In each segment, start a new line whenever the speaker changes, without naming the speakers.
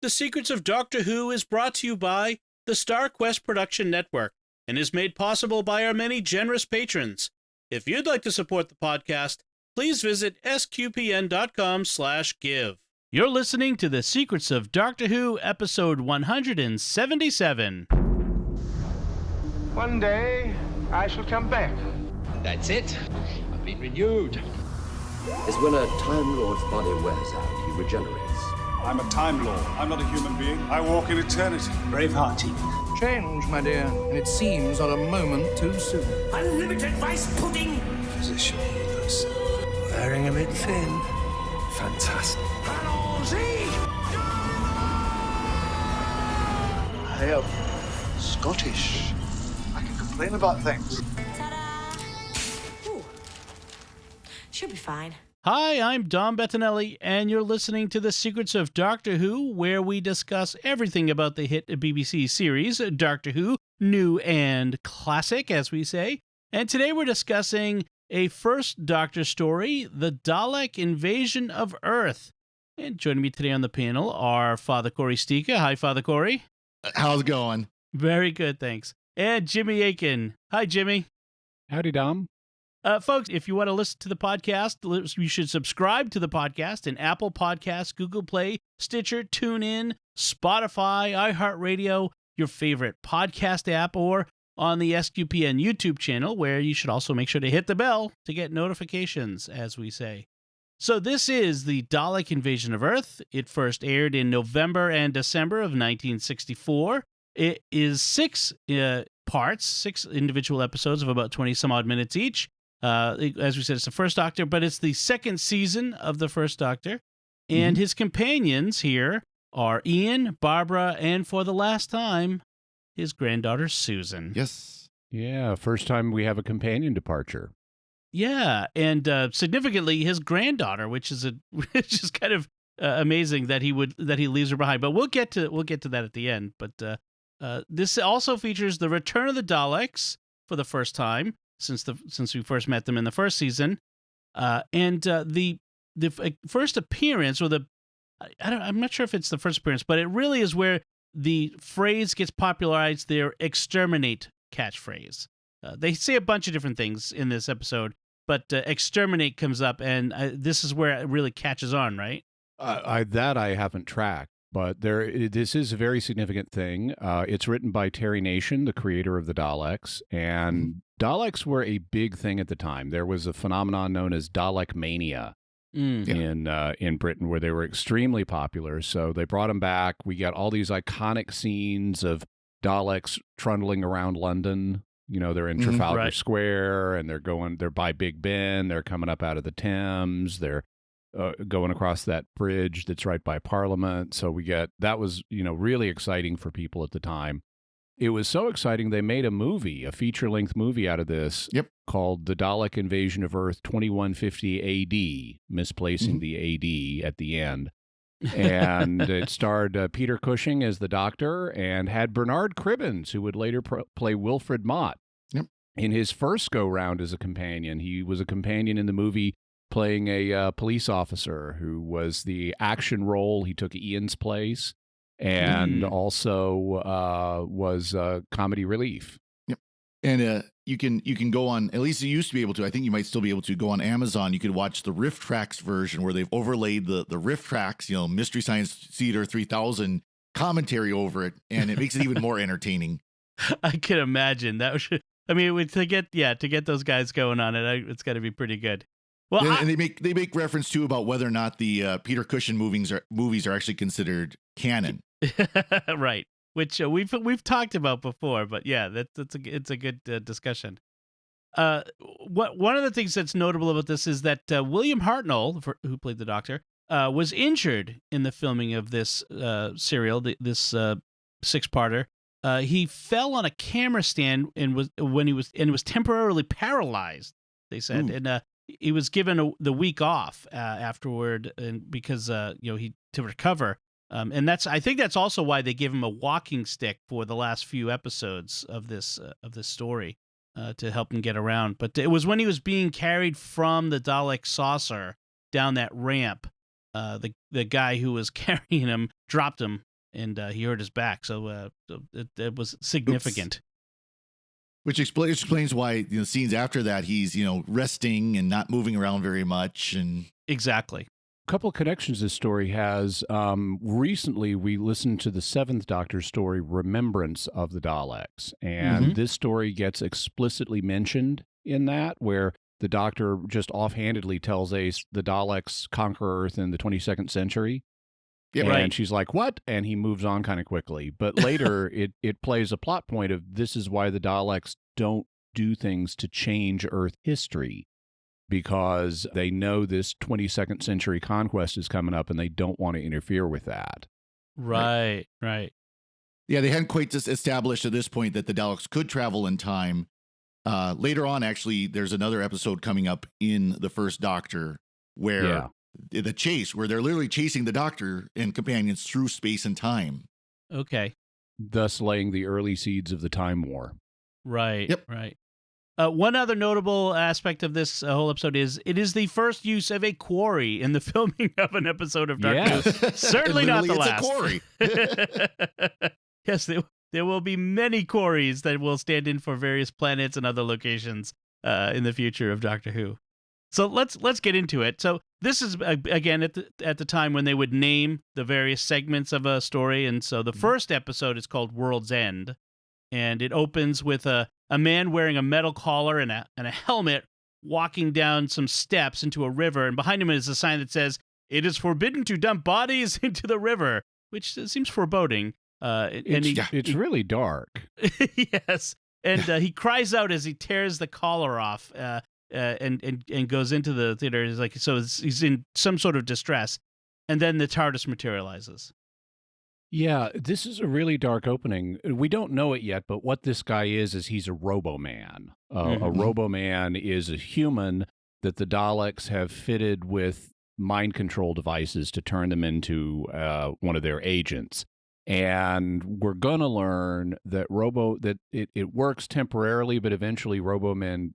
The Secrets of Doctor Who is brought to you by the Star Quest Production Network and is made possible by our many generous patrons. If you'd like to support the podcast, please visit sqpn.com/give. You're listening to The Secrets of Doctor Who, episode 177.
One day, I shall come back.
That's it. I've been renewed.
Is when a Time Lord's body wears out, he regenerates.
I'm a Time Lord. I'm not a human being. I walk in eternity.
Braveheart.
Change, my dear, and it seems not a moment too soon.
Unlimited rice pudding.
Physician healers.
Wearing a bit thin.
Fantastic.
I am Scottish. I can complain about things.
Ooh. She'll be fine.
Hi, I'm Dom Bettinelli, and you're listening to The Secrets of Doctor Who, where we discuss everything about the hit BBC series, Doctor Who, new and classic, as we say. And today we're discussing a first Doctor story, the Dalek Invasion of Earth. And joining me today on the panel are Father Cory Sticha. Hi, Father Cory.
How's it going?
Very good, thanks. And Jimmy Akin. Hi, Jimmy.
Howdy, Dom.
Folks, if you want to listen to the podcast, you should subscribe to the podcast in Apple Podcasts, Google Play, Stitcher, TuneIn, Spotify, iHeartRadio, your favorite podcast app, or on the SQPN YouTube channel, where you should also make sure to hit the bell to get notifications, as we say. So this is the Dalek Invasion of Earth. It first aired in November and December of 1964. It is 6 parts, 6 individual episodes of about 20-some-odd minutes each. As we said, it's the first Doctor, but it's the second season of the first Doctor. And his companions here are Ian, Barbara, and for the last time, his granddaughter, Susan.
Yes.
Yeah, first time we have a companion departure.
Yeah, and significantly, his granddaughter, which is kind of amazing that he leaves her behind. But we'll get to that at the end. But this also features the return of the Daleks for the first time since we first met them in the first season, and the first appearance, or I'm not sure if it's the first appearance, but it really is where the phrase gets popularized, their exterminate catchphrase. They say a bunch of different things in this episode, but exterminate comes up, and this is where it really catches on, right?
I haven't tracked, but this is a very significant thing. It's written by Terry Nation, the creator of the Daleks, and Daleks were a big thing at the time. There was a phenomenon known as Dalek Mania in Britain, where they were extremely popular. So they brought them back. We got all these iconic scenes of Daleks trundling around London. You know, they're in Trafalgar Square, and they're by Big Ben. They're coming up out of the Thames. They're going across that bridge that's right by Parliament. So that was, really exciting for people at the time. It was so exciting, they made a feature-length movie out of this called The Dalek Invasion of Earth 2150 AD, misplacing the AD at the end. And it starred Peter Cushing as the Doctor and had Bernard Cribbins, who would later play Wilfred Mott.
Yep.
In his first go-round as a companion, he was a companion in the movie playing a police officer who was the action role. He took Ian's place. And also was comedy relief.
Yep. And you can go on, at least you used to be able to, I think you might still be able to go on Amazon. You could watch the Riff Tracks version where they've overlaid the Riff Tracks, Mystery Science Theater 3000 commentary over it, and it makes it even more entertaining.
I can imagine that. To get those guys going on it, it's got to be pretty good. Well,
and they make reference too about whether or not the Peter Cushing movies are actually considered canon.
Right, which we've talked about before, but yeah, it's a good discussion. One of the things that's notable about this is that William Hartnell, who played the Doctor, was injured in the filming of this serial, this 6-parter. He fell on a camera stand and was temporarily paralyzed, they said, and he was given the week off afterward, and because to recover. And I think that's also why they gave him a walking stick for the last few episodes of this story to help him get around. But it was when he was being carried from the Dalek saucer down that ramp, the guy who was carrying him dropped him and he hurt his back. So it was significant.
Oops. Which explains why scenes after that he's resting and not moving around very much. And
exactly.
A couple of connections this story has. Recently, we listened to the Seventh Doctor story, Remembrance of the Daleks. And this story gets explicitly mentioned in that, where the Doctor just offhandedly tells Ace the Daleks conquer Earth in the 22nd century.
Yeah,
and
right.
she's like, what? And he moves on kind of quickly. But later, it plays a plot point of this is why the Daleks don't do things to change Earth history, because they know this 22nd century conquest is coming up and they don't want to interfere with that.
Right.
Yeah, they hadn't quite just established at this point that the Daleks could travel in time. Later on, actually, there's another episode coming up in the First Doctor where the chase, where they're literally chasing the Doctor and companions through space and time.
Okay.
Thus laying the early seeds of the Time War.
Right.
Yep.
Right. One other notable aspect of this whole episode is it is the first use of a quarry in the filming of an episode of Doctor Who. Certainly not the last.
It's a quarry.
Yes, there will be many quarries that will stand in for various planets and other locations in the future of Doctor Who. So let's get into it. So this is again at the time when they would name the various segments of a story, and so the first episode is called World's End, and it opens with a man wearing a metal collar and a helmet walking down some steps into a river, and behind him is a sign that says, "It is forbidden to dump bodies into the river," which seems foreboding.
It's really dark.
Yes, and he cries out as he tears the collar off. And goes into the theater. He's like, he's in some sort of distress, and then the TARDIS materializes.
Yeah, this is a really dark opening. We don't know it yet, but what this guy is he's a Robo-Man. A Robo-Man is a human that the Daleks have fitted with mind control devices to turn them into one of their agents. And we're gonna learn that it works temporarily, but eventually Robo-Men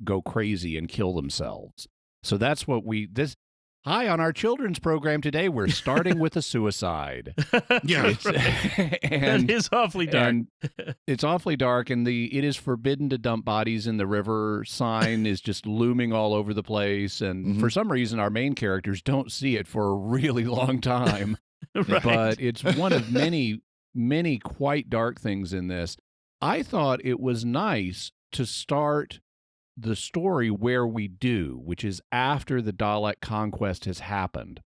go crazy and kill themselves. So that's what Hi, on our children's program today, we're starting with a suicide.
Yeah,
It is awfully dark.
And it's awfully dark, and it is forbidden to dump bodies in the river sign is just looming all over the place. And for some reason, our main characters don't see it for a really long time.
Right.
But it's one of many, many quite dark things in this. I thought it was nice to start the story where we do, which is after the Dalek conquest has happened.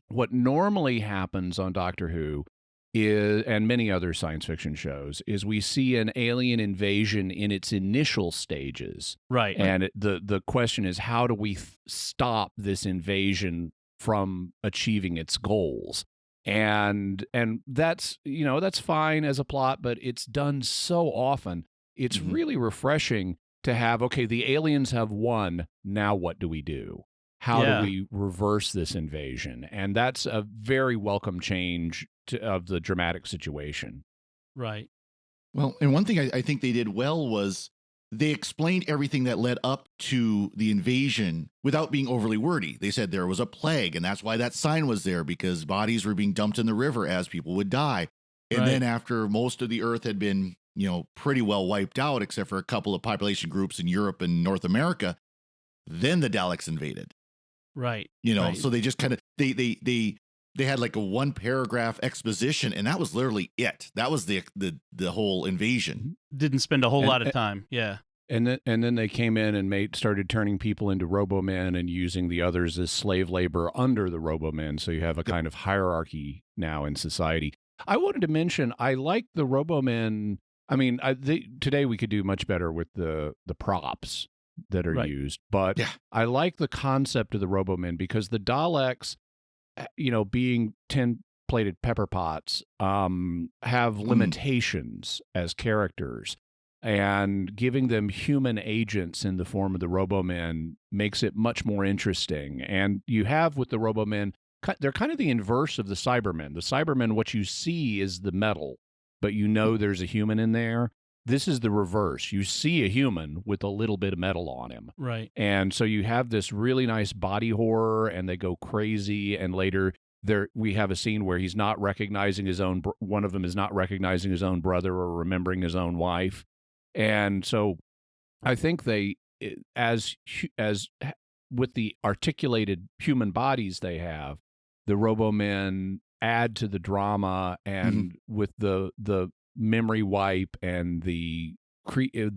What normally happens on Doctor Who is, and many other science fiction shows, is we see an alien invasion in its initial stages.
Right.
And the question is, how do we stop this invasion from achieving its goals? And that's fine as a plot, but it's done so often. It's really refreshing to have, okay, the aliens have won. Now what do we do? How do we reverse this invasion? And that's a very welcome change of the dramatic situation.
Right.
Well, and one thing I think they did well was they explained everything that led up to the invasion without being overly wordy. They said there was a plague, and that's why that sign was there, because bodies were being dumped in the river as people would die. And then after most of the Earth had been, pretty well wiped out, except for a couple of population groups in Europe and North America, then the Daleks invaded.
Right.
So they just kind of, they had like a 1 paragraph exposition, and that was literally it. That was the whole invasion.
Didn't spend a whole lot of time. Yeah.
And then they came in and started turning people into Robo-Men and using the others as slave labor under the Robo-Men. So you have a kind of hierarchy now in society. I wanted to mention, I like the Robo-Men. I mean, today we could do much better with the props that are used, but I like the concept of the Robo-Men because the Daleks, being tin-plated pepper pots, have limitations as characters, and giving them human agents in the form of the Robo-Men makes it much more interesting. And you have with the Robo-Men, they're kind of the inverse of the Cybermen. The Cybermen, what you see is the metal, but there's a human in there. This is the reverse. You see a human with a little bit of metal on him.
Right.
And so you have this really nice body horror, and they go crazy, and later we have a scene where he's not recognizing his own. One of them is not recognizing his own brother or remembering his own wife, and so I think as with the articulated human bodies they have, the Robomen add to the drama, and with the memory wipe and the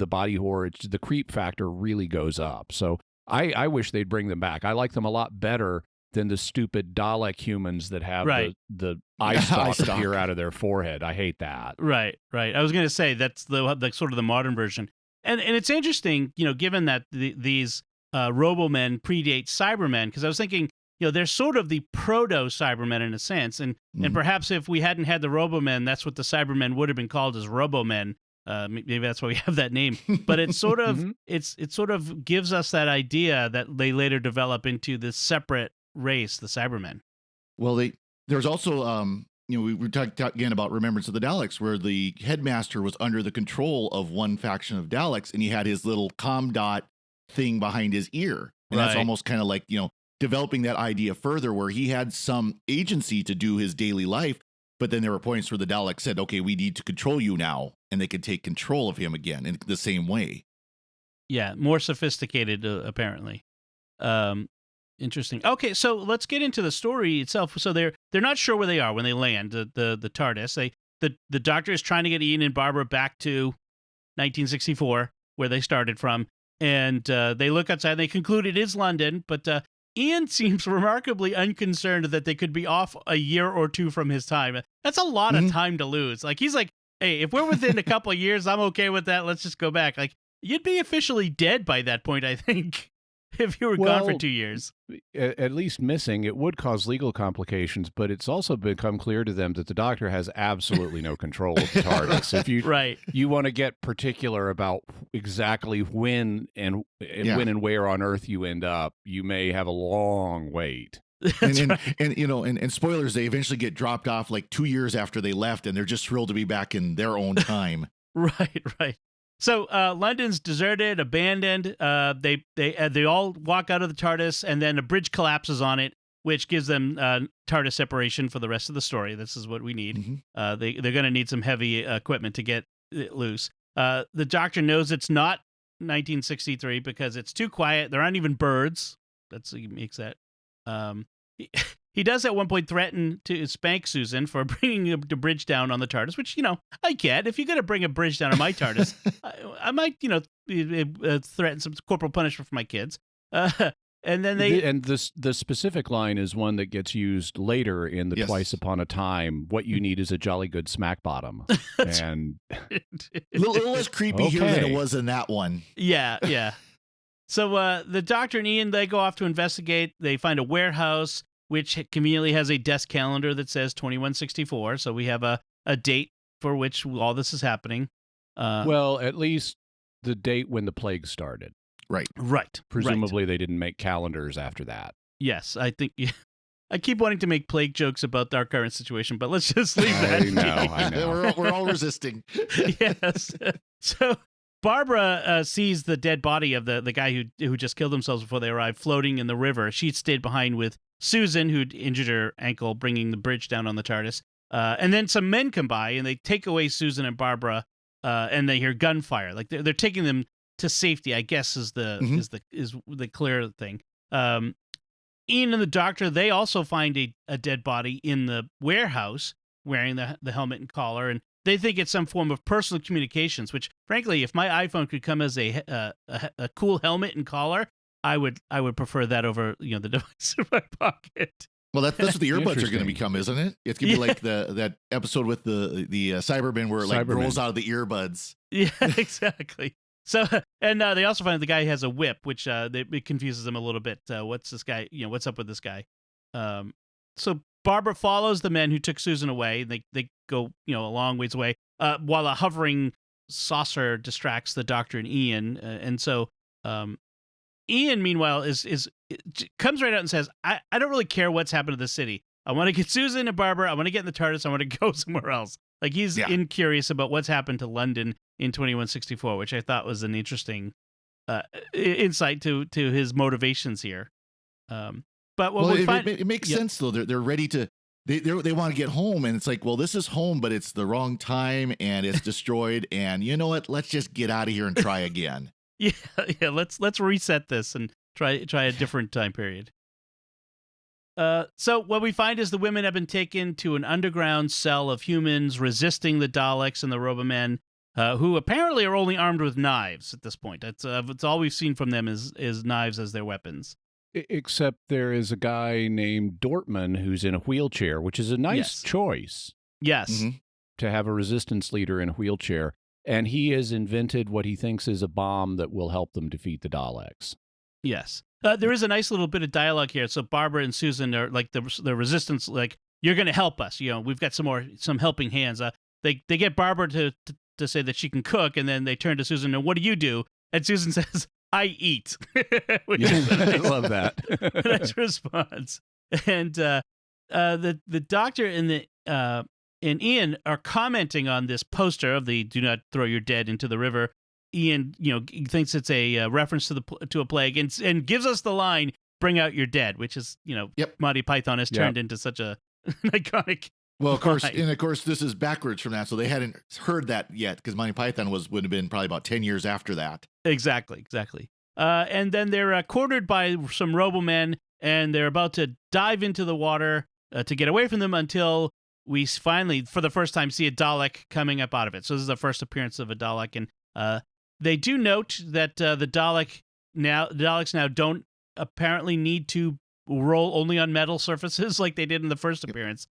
body horror, the creep factor really goes up. So I wish they'd bring them back. I like them a lot better than the stupid Dalek humans that have the eye stalk appear out of their forehead. I hate that.
Right. I was going to say that's the sort of the modern version. And it's interesting, given that these Robomen predate Cybermen, because I was thinking, they're sort of the proto-Cybermen in a sense, and perhaps if we hadn't had the Robomen, that's what the Cybermen would have been called, as Robomen. Maybe that's why we have that name. But it's sort of it sort of gives us that idea that they later develop into this separate race, the Cybermen.
Well, there's also we talked again about Remembrance of the Daleks, where the headmaster was under the control of one faction of Daleks, and he had his little comm dot thing behind his ear, and that's almost kind of like developing that idea further, where he had some agency to do his daily life, but then there were points where the Daleks said, okay, we need to control you now, and they could take control of him again in the same way.
Yeah, more sophisticated, apparently. Interesting. Okay, so let's get into the story itself. So they're not sure where they are when they land the TARDIS. The Doctor is trying to get Ian and Barbara back to 1964, where they started from, and they look outside and they conclude it is London, but Ian seems remarkably unconcerned that they could be off a year or two from his time. That's a lot of time to lose. Like, he's like, hey, if we're within a couple of years, I'm okay with that. Let's just go back. Like, you'd be officially dead by that point, I think, if you were gone for 2 years.
At least missing, it would cause legal complications, but it's also become clear to them that the Doctor has absolutely no control of the TARDIS. If you want to get particular about exactly when and when and where on Earth you end up, you may have a long wait.
And spoilers, they eventually get dropped off like 2 years after they left, and they're just thrilled to be back in their own time.
Right. So London's deserted, abandoned. They all walk out of the TARDIS, and then a bridge collapses on it, which gives them TARDIS separation for the rest of the story. This is what we need. They're going to need some heavy equipment to get it loose. The Doctor knows it's not 1963 because it's too quiet. There aren't even birds. He makes that. He does at one point threaten to spank Susan for bringing the bridge down on the TARDIS, which, I get. If you're going to bring a bridge down on my TARDIS, I might, threaten some corporal punishment for my kids. And then
the specific line is one that gets used later in the Twice Upon a Time. What you need is a jolly good smack bottom. And
a little less creepy here than it was in that one.
Yeah. So the Doctor and Ian, they go off to investigate. They find a warehouse, which conveniently has a desk calendar that says 2164. So we have a date for which all this is happening.
Well, at least the date when the plague started.
Right.
Presumably they didn't make calendars after that.
Yes, I think... I keep wanting to make plague jokes about our current situation, but let's just leave that.
I know.
We're all resisting.
Yes. So Barbara sees the dead body of the guy who just killed themselves before they arrived floating in the river. She stayed behind with Susan, who'd injured her ankle, bringing the bridge down on the TARDIS. And then some men come by, and they take away Susan and Barbara, and they hear gunfire. Like they're taking them to safety, I guess, is the clear thing. Ian and the Doctor, they also find a dead body in the warehouse wearing the helmet and collar, and they think it's some form of personal communications, which, frankly, if my iPhone could come as a cool helmet and collar, I would prefer that over the device in my pocket.
Well, that's what the earbuds are going to become, isn't it? It's going to be like that episode with the Cybermen where it rolls out of the earbuds.
Yeah, exactly. So, and they also find the guy has a whip, which it confuses them a little bit. What's this guy? What's up with this guy? So Barbara follows the men who took Susan away. They go a long ways away while a hovering saucer distracts the Doctor and Ian. And so Ian, meanwhile, comes right out and says, I don't really care what's happened to the city. I want to get Susan and Barbara. I want to get in the TARDIS. I want to go somewhere else. Like he's incurious about what's happened to London in 2164, which I thought was an interesting insight to his motivations here. But what
Well,
we find,
it makes sense though. They're ready to. They want to get home, and it's like, well, this is home, but it's the wrong time, and it's destroyed. And you know what? Let's just get out of here and try again.
yeah. Let's reset this and try a different time period. So what we find is the women have been taken to an underground cell of humans resisting the Daleks and the Robomen, who apparently are only armed with knives at this point. It's all we've seen from them is knives as their weapons.
Except there is a guy named Dortmund who's in a wheelchair, which is a nice choice.
Yes.
Mm-hmm.
To have a resistance leader in a wheelchair. And he has invented what he thinks is a bomb that will help them defeat the Daleks.
Yes. There is a nice little bit of dialogue here. So Barbara and Susan are like the resistance, like, you're going to help us. You know, we've got some helping hands. They get Barbara to say that she can cook, and then they turn to Susan and, what do you do? And Susan says, I eat. Which is
I love that.
nice response. And the doctor and Ian are commenting on this poster of the "Do not throw your dead into the river." Ian, thinks it's a reference to a plague, and gives us the line, "Bring out your dead," which is, Monty Python has turned into such an iconic.
Well, of course,
line.
and of course, this is backwards from that, so they hadn't heard that yet, because Monty Python would have been probably about 10 years after that.
Exactly. And then they're cornered by some Robomen, and they're about to dive into the water to get away from them until we finally, for the first time, see a Dalek coming up out of it. So this is the first appearance of a Dalek, and they do note that the Daleks now don't apparently need to roll only on metal surfaces like they did in the first appearance.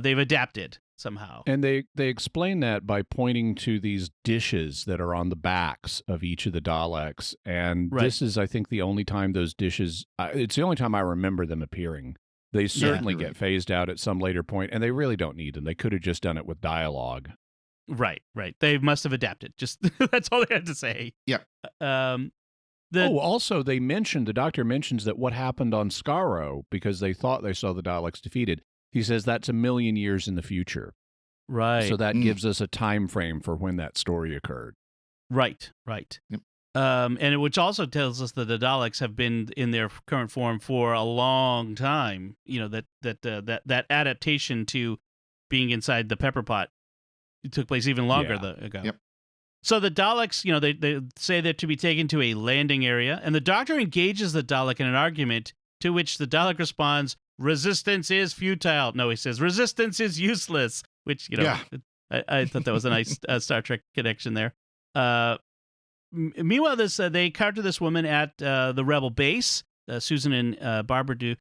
They've adapted somehow.
And they explain that by pointing to these dishes that are on the backs of each of the Daleks. And this is, I think, the only time those dishes, it's the only time I remember them appearing. They certainly get phased out at some later point, and they really don't need them. They could have just done it with dialogue.
Right. They must have adapted. Just that's all they had to say.
Yep.
Also, the doctor mentions that what happened on Skaro, because they thought they saw the Daleks defeated, he says that's 1 million years in the future.
Right.
So that gives us a time frame for when that story occurred.
Right.
Yep.
And which also tells us that the Daleks have been in their current form for a long time. That adaptation to being inside the pepper pot took place even longer ago.
Yep.
So the Daleks, they say they're to be taken to a landing area, and the Doctor engages the Dalek in an argument, to which the Dalek responds, "Resistance is futile." No, he says, "Resistance is useless," which, I thought that was a nice Star Trek connection there. Meanwhile, they encounter this woman at the Rebel base, Susan and Barbara do,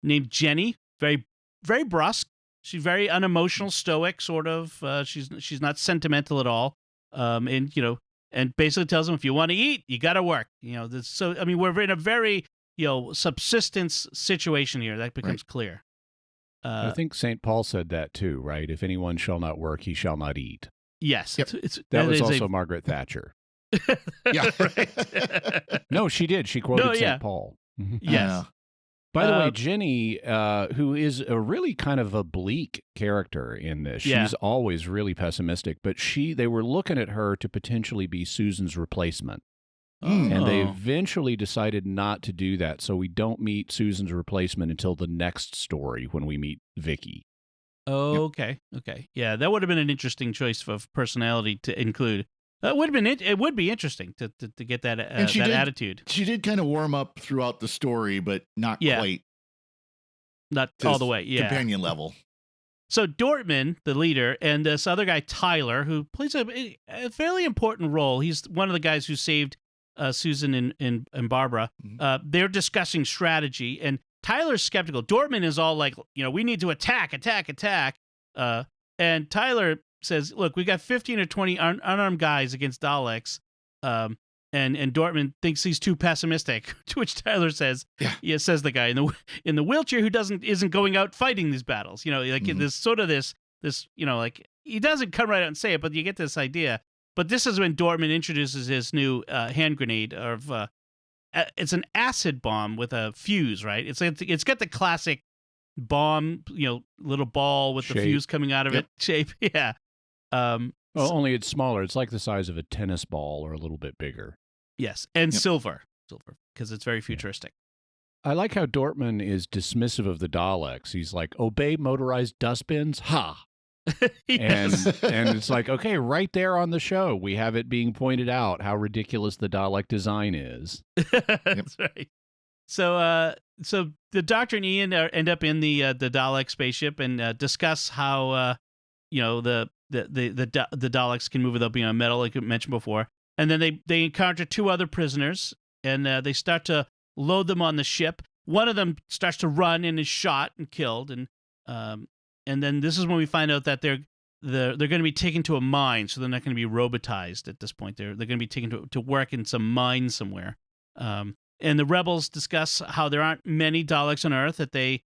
named Jenny, very, very brusque. She's very unemotional, stoic, sort of. She's not sentimental at all. And basically tells them, if you want to eat, you got to work. We're in a very, subsistence situation here. That becomes clear.
I think St. Paul said that too, right? If anyone shall not work, he shall not eat.
Yes.
Yep.
That was also Margaret Thatcher.
Yeah.
Right.
No, she did. She quoted St. Paul.
Yes.
By the way, Jenny, who is a really kind of a bleak character in this, she's always really pessimistic, but they were looking at her to potentially be Susan's replacement. And they eventually decided not to do that, so we don't meet Susan's replacement until the next story when we meet Vicky.
Oh, okay. Yeah, that would have been an interesting choice of personality to include. It would be interesting to get that attitude.
She did kind of warm up throughout the story, but not quite.
Not all the way, yeah.
Companion level.
So Dortmund, the leader, and this other guy, Tyler, who plays a fairly important role. He's one of the guys who saved Susan and Barbara. They're discussing strategy, and Tyler's skeptical. Dortmund is all like, we need to attack. And Tyler says, look, we got 15 or 20 unarmed guys against Daleks, and Dortmund thinks he's too pessimistic. To which Tyler says, says the guy in the wheelchair who isn't going out fighting these battles. This sort of this he doesn't come right out and say it, but you get this idea. But this is when Dortmund introduces his new hand grenade of it's an acid bomb with a fuse, right? It's got the classic bomb, little ball with the fuse coming out of it shape. Yeah.
Only it's smaller. It's like the size of a tennis ball or a little bit bigger.
Yes, and silver, because it's very futuristic.
I like how Dortmund is dismissive of the Daleks. He's like, obey motorized dustbins? Ha!
Yes.
And it's like, okay, right there on the show, we have it being pointed out how ridiculous the Dalek design is.
That's right. So the Doctor and Ian end up in the Dalek spaceship and discuss how the Daleks can move without being on metal, like I mentioned before. And then they encounter two other prisoners, and they start to load them on the ship. One of them starts to run and is shot and killed, and then this is when we find out that they're going to be taken to a mine, so they're not going to be robotized at this point. They're going to be taken to work in some mine somewhere. And the rebels discuss how there aren't many Daleks on Earth, that they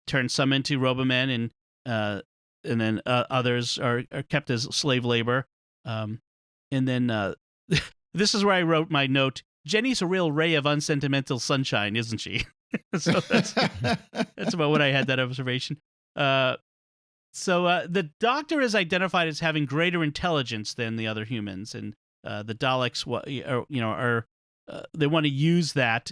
turn some into Robomen, and then others are kept as slave labor. And then this is where I wrote my note. Jenny's a real ray of unsentimental sunshine, isn't she? So that's about what I had that observation. So the Doctor is identified as having greater intelligence than the other humans, and the Daleks, they want to use that.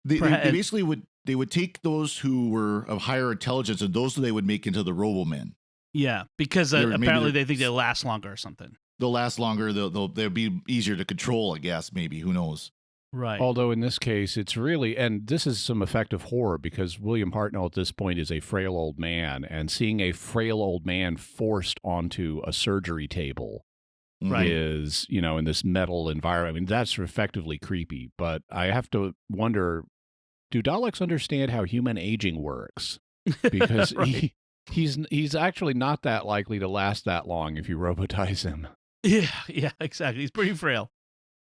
They basically would take those who were of higher intelligence, and those they would make into the Robomen.
Yeah, because apparently they think they'll last longer or something. They'll
last longer. They'll be easier to control, I guess. Maybe, who knows?
Right.
Although in this case, it's really, and this is some effective horror, because William Hartnell at this point is a frail old man, and seeing a frail old man forced onto a surgery table is, in this metal environment. I mean, that's effectively creepy. But I have to wonder, do Daleks understand how human aging works? Because
right.
he's actually not that likely to last that long if you robotize him.
Yeah, exactly. He's pretty frail.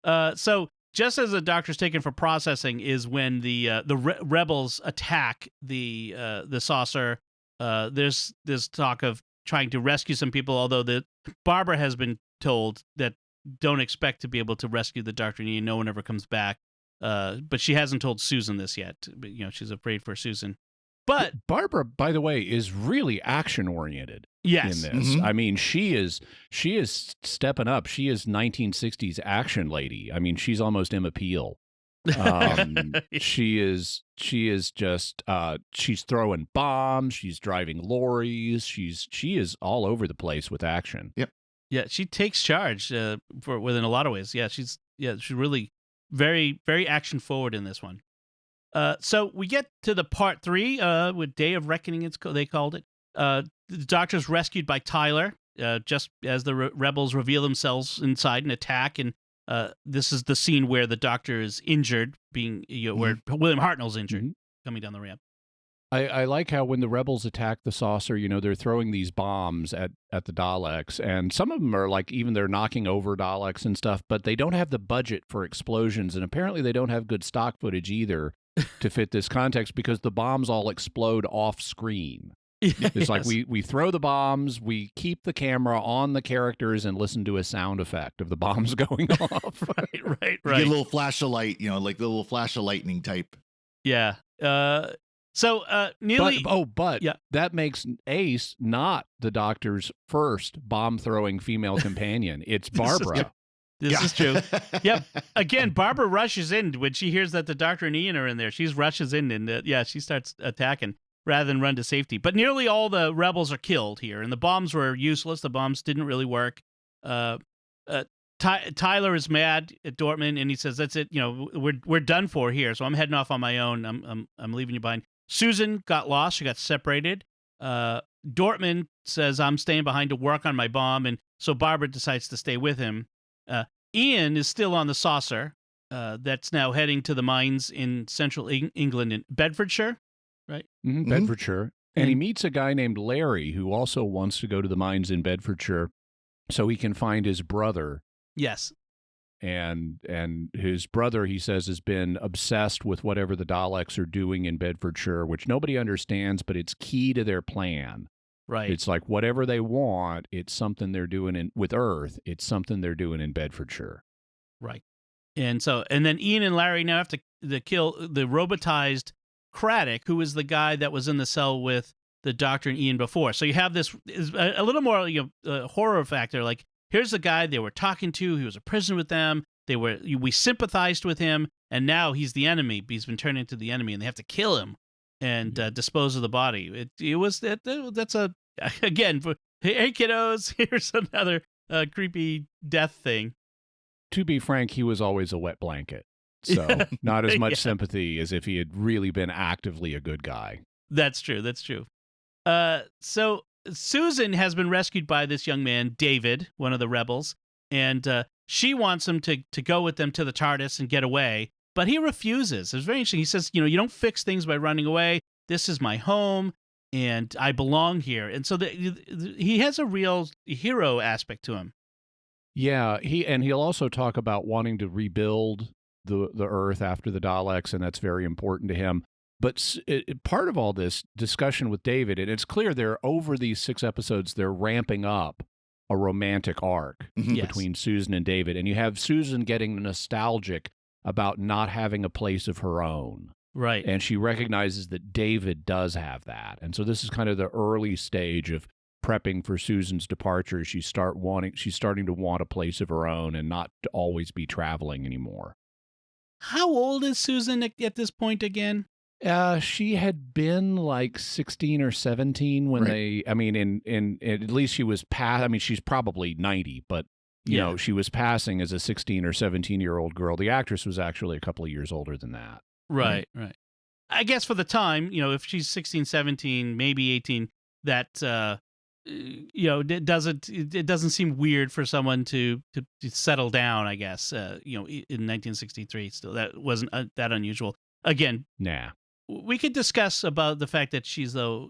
So just as the Doctor's taken for processing is when the rebels attack the saucer. There's talk of trying to rescue some people, although Barbara has been told that don't expect to be able to rescue the Doctor and Ian. No one ever comes back. But she hasn't told Susan this yet. But, she's afraid for Susan. But
Barbara, by the way, is really action oriented.
Yes.
In this, I mean, she is stepping up. She is 1960s action lady. I mean, she's almost Emma Peel. She is just she's throwing bombs. She's driving lorries. She is all over the place with action.
Yep.
Yeah, she takes charge within a lot of ways. Yeah, she's really very, very action forward in this one. So we get to the part 3 with Day of Reckoning. They called it. The Doctor's rescued by Tyler just as the rebels reveal themselves inside and attack. And this is the scene where the Doctor is injured, where William Hartnell's injured, coming down the ramp.
I like how when the rebels attack the saucer, they're throwing these bombs at the Daleks, and some of them are like, even they're knocking over Daleks and stuff, but they don't have the budget for explosions, and apparently they don't have good stock footage either to fit this context, because the bombs all explode off screen. It's like we throw the bombs, we keep the camera on the characters and listen to a sound effect of the bombs going off.
Right.
You get a little flash of light, like the little flash of lightning type.
Yeah. So Neely...
But that makes Ace not the Doctor's first bomb-throwing female companion. It's Barbara.
This is true. Yep. Again, Barbara rushes in when she hears that the Doctor and Ian are in there. She rushes in and she starts attacking rather than run to safety. But nearly all the rebels are killed here, and the bombs were useless. The bombs didn't really work. Tyler is mad at Dortmund, and he says, "That's it. We're done for here. So I'm heading off on my own. I'm leaving you behind." Susan got lost. She got separated. Dortmund says, "I'm staying behind to work on my bomb," and so Barbara decides to stay with him. Ian is still on the saucer. That's now heading to the mines in central England, in Bedfordshire, right?
Mm-hmm. Bedfordshire. And he meets a guy named Larry who also wants to go to the mines in Bedfordshire so he can find his brother.
Yes.
And his brother, he says, has been obsessed with whatever the Daleks are doing in Bedfordshire, which nobody understands, but it's key to their plan.
Right.
It's like whatever they want, it's something they're doing with Earth. It's something they're doing in Bedfordshire.
Right. And then Ian and Larry now have to kill the robotized Craddock, who is the guy that was in the cell with the Doctor and Ian before. So you have this a little more horror factor. Like, here's the guy they were talking to. He was a prisoner with them. We sympathized with him, and now he's the enemy. He's been turned into the enemy, and they have to kill him and dispose of the body. That's a again for hey kiddos. Here's another creepy death thing.
To be frank, he was always a wet blanket, so not as much sympathy as if he had really been actively a good guy.
That's true. So Susan has been rescued by this young man, David, one of the rebels, and she wants him to go with them to the TARDIS and get away, but he refuses. It's very interesting. He says, you don't fix things by running away. This is my home, and I belong here. And so he has a real hero aspect to him.
Yeah, he'll also talk about wanting to rebuild the Earth after the Daleks, and that's very important to him. But part of all this discussion with David, and it's clear over these 6 episodes, they're ramping up a romantic arc between Susan and David. And you have Susan getting nostalgic about not having a place of her own.
Right.
And she recognizes that David does have that. And so this is kind of the early stage of prepping for Susan's departure. She's starting to want a place of her own and not to always be traveling anymore.
How old is Susan at this point again?
She had been like 16 or 17 when at least she was past. I mean, she's probably 90, but you know, she was passing as a 16 or 17-year-old girl. The actress was actually a couple of years older than that.
Right. I guess for the time, if she's 16, 17, maybe 18, that it doesn't seem weird for someone to settle down, I guess. In 1963, still that wasn't that unusual. Again,
nah.
We could discuss about the fact that she's a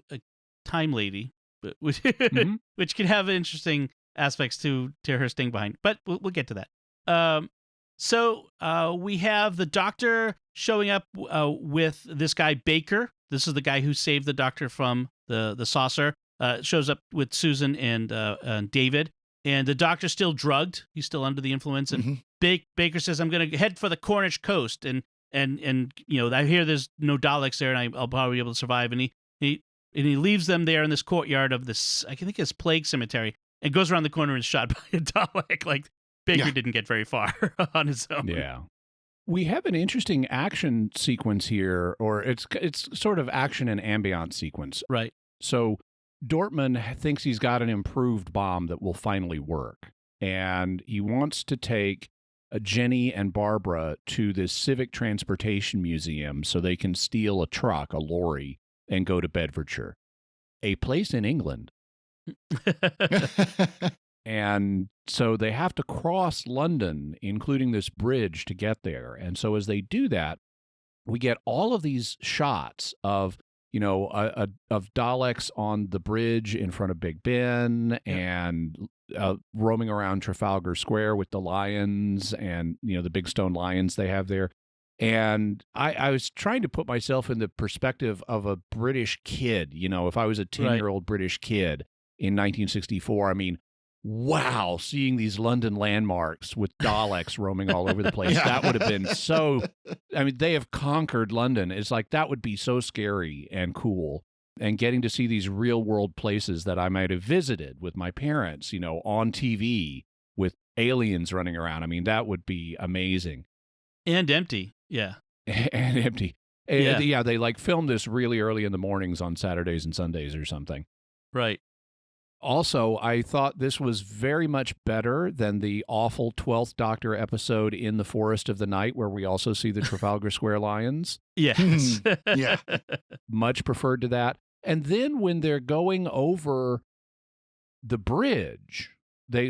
time lady, which can have interesting aspects to her staying behind. But we'll get to that. So we have the Doctor showing up with this guy Baker. This is the guy who saved the Doctor from the saucer. Shows up with Susan and David, and the Doctor's still drugged. He's still under the influence, and Baker says, "I'm going to head for the Cornish coast," and I hear there's no Daleks there, and I'll probably be able to survive. And he leaves them there in this courtyard of this, I think it's Plague Cemetery, and goes around the corner and is shot by a Dalek. Like Baker didn't get very far on his own.
Yeah. We have an interesting action sequence here, or it's sort of action and ambiance sequence.
Right.
So Dortmund thinks he's got an improved bomb that will finally work, and he wants to take Jenny and Barbara to this civic transportation museum so they can steal a truck, a lorry, and go to Bedfordshire, a place in England. And so they have to cross London, including this bridge, to get there. And so as they do that, we get all of these shots of of Daleks on the bridge in front of Big Ben and roaming around Trafalgar Square with the lions and, the big stone lions they have there. And I was trying to put myself in the perspective of a British kid. If I was a 10-year-old British kid in 1964, I mean, wow, seeing these London landmarks with Daleks roaming all over the place, that would have been so, I mean, they have conquered London. It's like, that would be so scary and cool. And getting to see these real world places that I might have visited with my parents, on TV with aliens running around. I mean, that would be amazing.
And empty. Yeah.
And empty. Yeah, they filmed this really early in the mornings on Saturdays and Sundays or something.
Right.
Also, I thought this was very much better than the awful 12th Doctor episode in the Forest of the Night, where we also see the Trafalgar Square lions.
Yes.
Yeah.
Much preferred to that. And then when they're going over the bridge,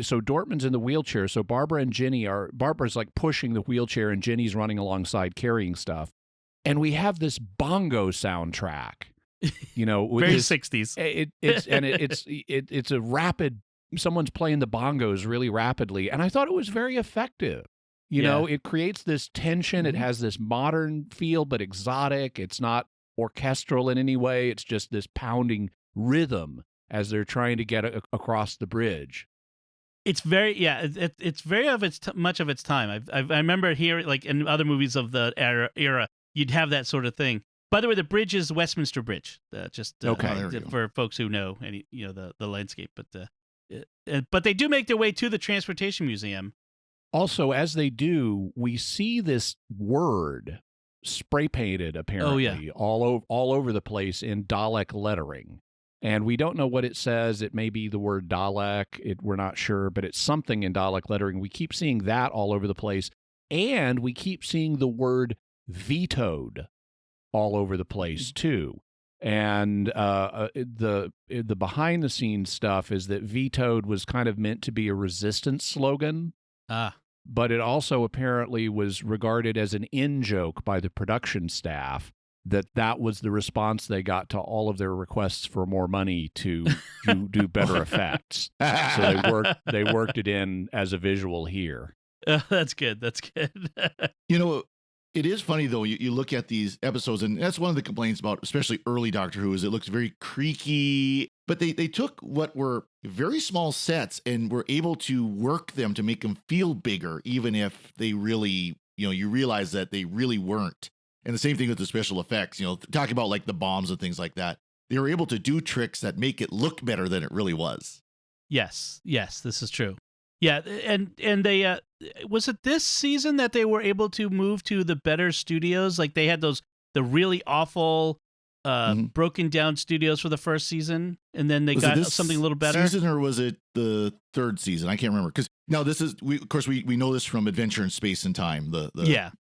so Dortmund's in the wheelchair, so Barbara and Jenny Barbara's pushing the wheelchair and Jenny's running alongside carrying stuff. And we have this bongo soundtrack.
Very 60s.
It's a rapid. Someone's playing the bongos really rapidly, and I thought it was very effective. It creates this tension. It has this modern feel, but exotic. It's not orchestral in any way. It's just this pounding rhythm as they're trying to get across the bridge.
It's very It's very much of its time. I remember hearing in other movies of the era, you'd have that sort of thing. By the way, the bridge is Westminster Bridge. For folks who know the landscape. But they do make their way to the Transportation Museum.
Also, as they do, we see this word spray painted apparently all over the place in Dalek lettering. And we don't know what it says. It may be the word Dalek. We're not sure, but it's something in Dalek lettering. We keep seeing that all over the place. And we keep seeing the word vetoed all over the place, too. And the behind the scenes stuff is that vetoed was kind of meant to be a resistance slogan. But it also apparently was regarded as an in-joke by the production staff that was the response they got to all of their requests for more money to do better effects. So they worked it in as a visual here.
That's good. That's good.
It is funny, though, you look at these episodes, and that's one of the complaints about especially early Doctor Who is it looks very creaky. But they took what were very small sets and were able to work them to make them feel bigger, even if they really, you realize that they really weren't. And the same thing with the special effects, talking about like the bombs and things like that. They were able to do tricks that make it look better than it really was.
Yes, this is true. Yeah, and they was it this season that they were able to move to the better studios? Like they had the really awful broken down studios for the first season, and then they got something a little better.
Season, or was it the third season? I can't remember, because now this is we know this from Adventure in Space and Time, the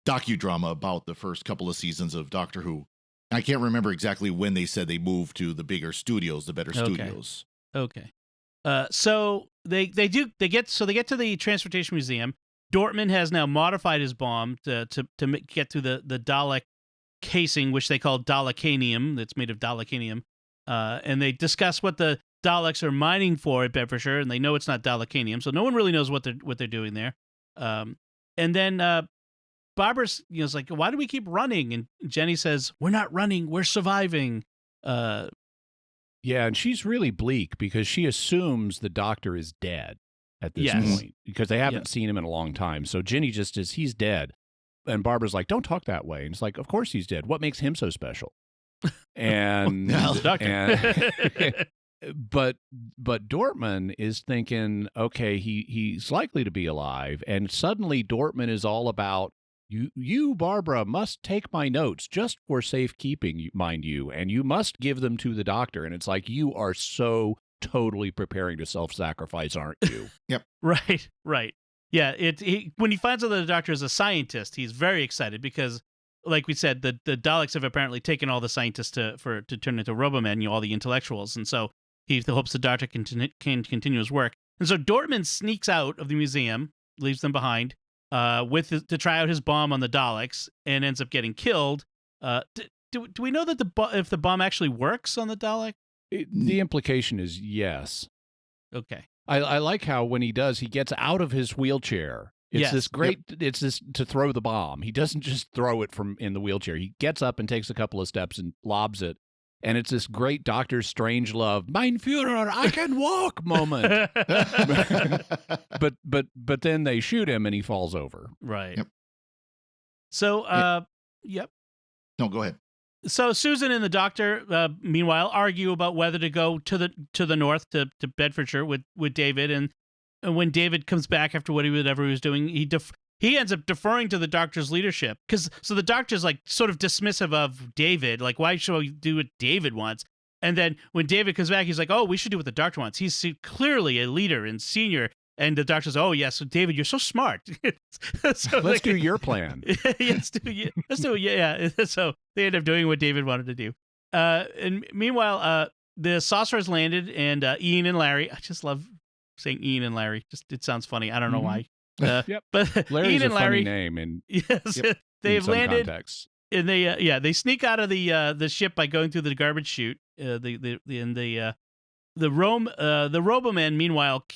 docudrama about the first couple of seasons of Doctor Who. I can't remember exactly when they said they moved to the bigger studios, the better studios.
Okay. So they get to the Transportation Museum. Dortmund has now modified his bomb to get to the Dalek casing, which they call Dalekanium. That's made of Dalekanium. And they discuss what the Daleks are mining for at Bedfordshire, and they know it's not Dalekanium, so no one really knows what they're doing there. And then Barbara's is like, why do we keep running? And Jenny says, we're not running, we're surviving.
Yeah, and she's really bleak because she assumes the Doctor is dead at this point because they haven't seen him in a long time. So Jenny just is, he's dead. And Barbara's like, don't talk that way. And it's like, of course he's dead. What makes him so special? And,
the Doctor.
But Dortmund is thinking, okay, he's likely to be alive. And suddenly Dortmund is all about, you, Barbara, must take my notes just for safekeeping, mind you, and you must give them to the Doctor. And it's like, you are so totally preparing to self-sacrifice, aren't you?
Yep.
Right. Yeah, when he finds out that the Doctor is a scientist, he's very excited because, like we said, the Daleks have apparently taken all the scientists to turn into Robomen, all the intellectuals, and so he hopes the Doctor can continue his work. And so Dortmund sneaks out of the museum, leaves them behind, to try out his bomb on the Daleks, and ends up getting killed. Do we know that if the bomb actually works on the Dalek?
The implication is yes.
Okay.
I like how when he does, he gets out of his wheelchair. It's this great. It's this to throw the bomb. He doesn't just throw it from in the wheelchair. He gets up and takes a couple of steps and lobs it. And it's this great Dr. Strangelove, mein Führer, I can walk moment. but then they shoot him and he falls over.
Right.
Yep.
So, yep.
No, go ahead.
So Susan and the Doctor, meanwhile, argue about whether to go to the north to Bedfordshire with David, and when David comes back after whatever he was doing, he ends up deferring to the Doctor's leadership so the Doctor's like sort of dismissive of David, like why should we do what David wants? And then when David comes back, he's like, oh, we should do what the Doctor wants. He's clearly a leader and senior. And the Doctor says, oh, yes, so David, you're so smart.
So let's do your plan.
Let's do it. Yeah. So they end up doing what David wanted to do. And meanwhile, the saucer has landed, and Ian and Larry, I just love saying Ian and Larry. It sounds funny. I don't know why.
Yep.
But
Larry's
Ian and
a
Larry,
funny name. And
yes, they've landed.
Contexts.
And they sneak out of the ship by going through the garbage chute. The Robomen, meanwhile,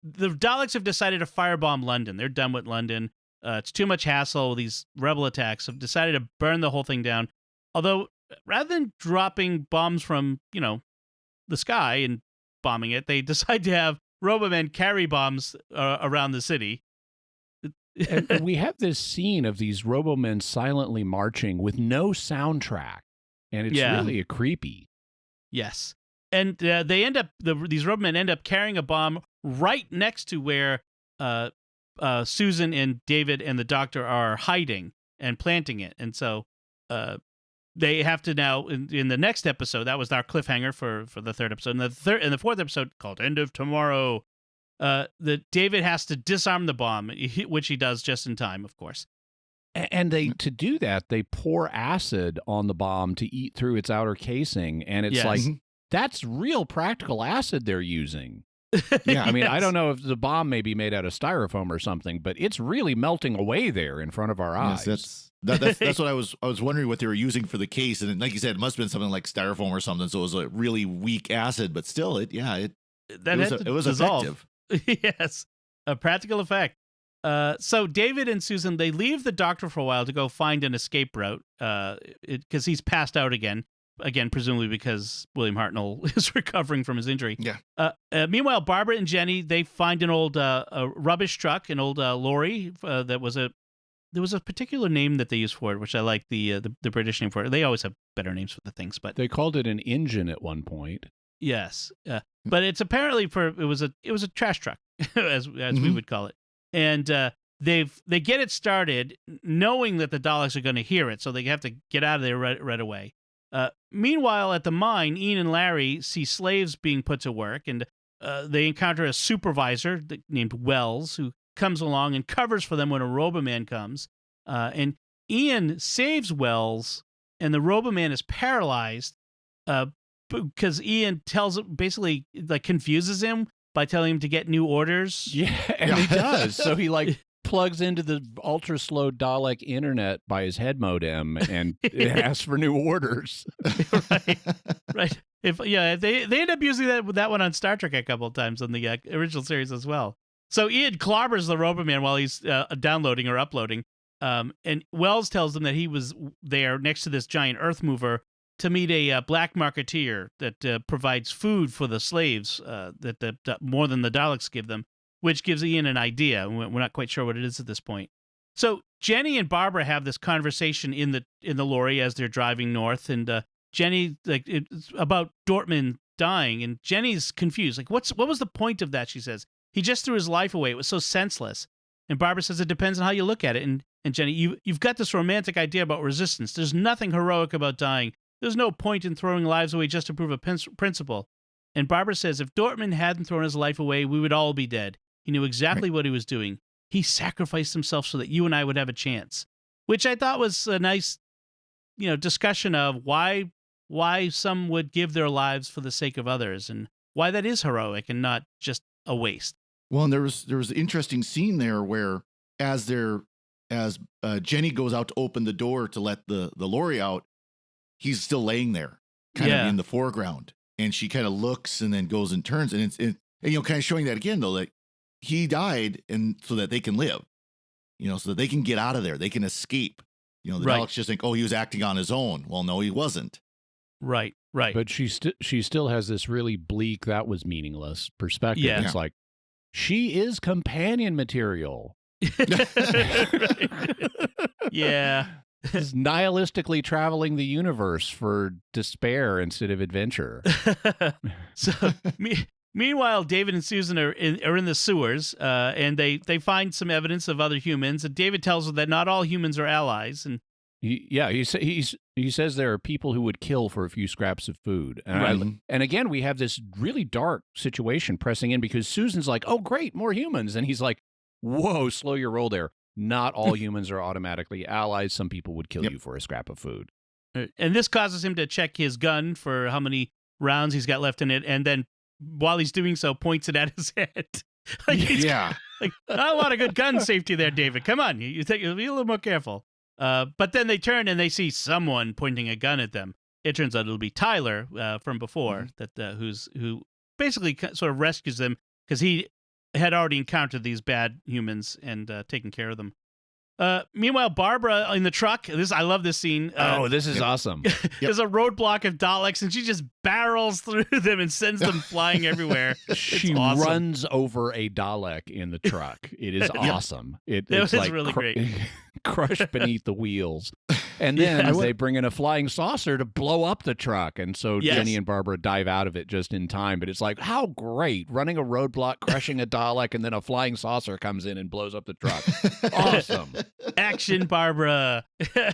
the Daleks have decided to firebomb London. They're done with London. It's too much hassle. These rebel attacks have decided to burn the whole thing down. Although, rather than dropping bombs from, the sky and bombing it, they decide to have Robomen carry bombs around the city.
And we have this scene of these Robomen silently marching with no soundtrack, and it's really creepy.
Yes. And they end up, these Robomen end up carrying a bomb right next to where Susan and David and the Doctor are hiding and planting it, and so they have to now in the next episode. That was our cliffhanger for the third episode. In the fourth episode called "End of Tomorrow," that David has to disarm the bomb, which he does just in time, of course.
And to do that, they pour acid on the bomb to eat through its outer casing, and it's like that's real practical acid they're using. Yeah, I mean, I don't know if the bomb may be made out of styrofoam or something, but it's really melting away there in front of our eyes.
That's what I was wondering what they were using for the case, and like you said, it must have been something like styrofoam or something. So it was a really weak acid, but still, it was effective.
Yes, a practical effect. So David and Susan, they leave the Doctor for a while to go find an escape route, because he's passed out again, presumably because William Hartnell is recovering from his injury.
Yeah.
Meanwhile, Barbara and Jenny, they find an old a rubbish truck, an old lorry there was a particular name that they used for it, which I like the British name for it. They always have better names for the things, but
they called it an engine at one point.
Yes, but it's apparently it was a trash truck, as we would call it, and they get it started knowing that the Daleks are going to hear it, so they have to get out of there right away. Meanwhile, at the mine, Ian and Larry see slaves being put to work, and they encounter a supervisor named Wells who comes along and covers for them when a Roboman comes. And Ian saves Wells, and the Roboman is paralyzed because Ian basically confuses him by telling him to get new orders.
Yeah, and he does. So he plugs into the ultra slow Dalek internet by his head modem and asks for new orders.
Right. They end up using that one on Star Trek a couple of times on the original series as well. So Ian clobbers the Roboman while he's downloading or uploading, and Wells tells them that he was there next to this giant Earth mover to meet a black marketeer that provides food for the slaves that more than the Daleks give them, which gives Ian an idea. We're not quite sure what it is at this point. So Jenny and Barbara have this conversation in the lorry as they're driving north, and Jenny it's about Dortmund dying, and Jenny's confused. What was the point of that? She says he just threw his life away. It was so senseless. And Barbara says it depends on how you look at it. And Jenny, you've got this romantic idea about resistance. There's nothing heroic about dying. There's no point in throwing lives away just to prove a principle. And Barbara says if Dortmund hadn't thrown his life away, we would all be dead. He knew exactly what he was doing. He sacrificed himself so that you and I would have a chance, which I thought was a nice, discussion of why some would give their lives for the sake of others and why that is heroic and not just a waste.
Well, and there was an interesting scene there where as Jenny goes out to open the door to let the lorry out, he's still laying there, kind of in the foreground, and she kind of looks and then goes and turns, and it's kind of showing that again though, like he died and so that they can live, so that they can get out of there, they can escape. The Daleks just think, oh, he was acting on his own. Well, no, he wasn't.
Right.
But she still has this really bleak, that was meaningless perspective. Yeah. It's like she is companion material.
Yeah.
Is nihilistically traveling the universe for despair instead of adventure.
So, meanwhile, David and Susan are in the sewers, and they find some evidence of other humans. And David tells them that not all humans are allies. And
he says there are people who would kill for a few scraps of food. And again, we have this really dark situation pressing in because Susan's like, "Oh, great, more humans," and he's like, "Whoa, slow your roll there. Not all humans are automatically allies. Some people would kill you for a scrap of food."
And this causes him to check his gun for how many rounds he's got left in it, and then while he's doing so, points it at his head. Not a lot of good gun safety there, David. Come on, be a little more careful. But then they turn and they see someone pointing a gun at them. It turns out it'll be Tyler from before, who basically sort of rescues them because he had already encountered these bad humans and taken care of them. Meanwhile, Barbara in the truck. I love this scene.
This is awesome.
There's a roadblock of Daleks, and she just barrels through them and sends them flying everywhere.
She runs over a Dalek in the truck. It is awesome. It was
really great.
Crushed beneath the wheels. And then they bring in a flying saucer to blow up the truck. And so Jenny and Barbara dive out of it just in time. But it's like, how great. Running a roadblock, crushing a Dalek, and then a flying saucer comes in and blows up the truck. Awesome.
Action, Barbara.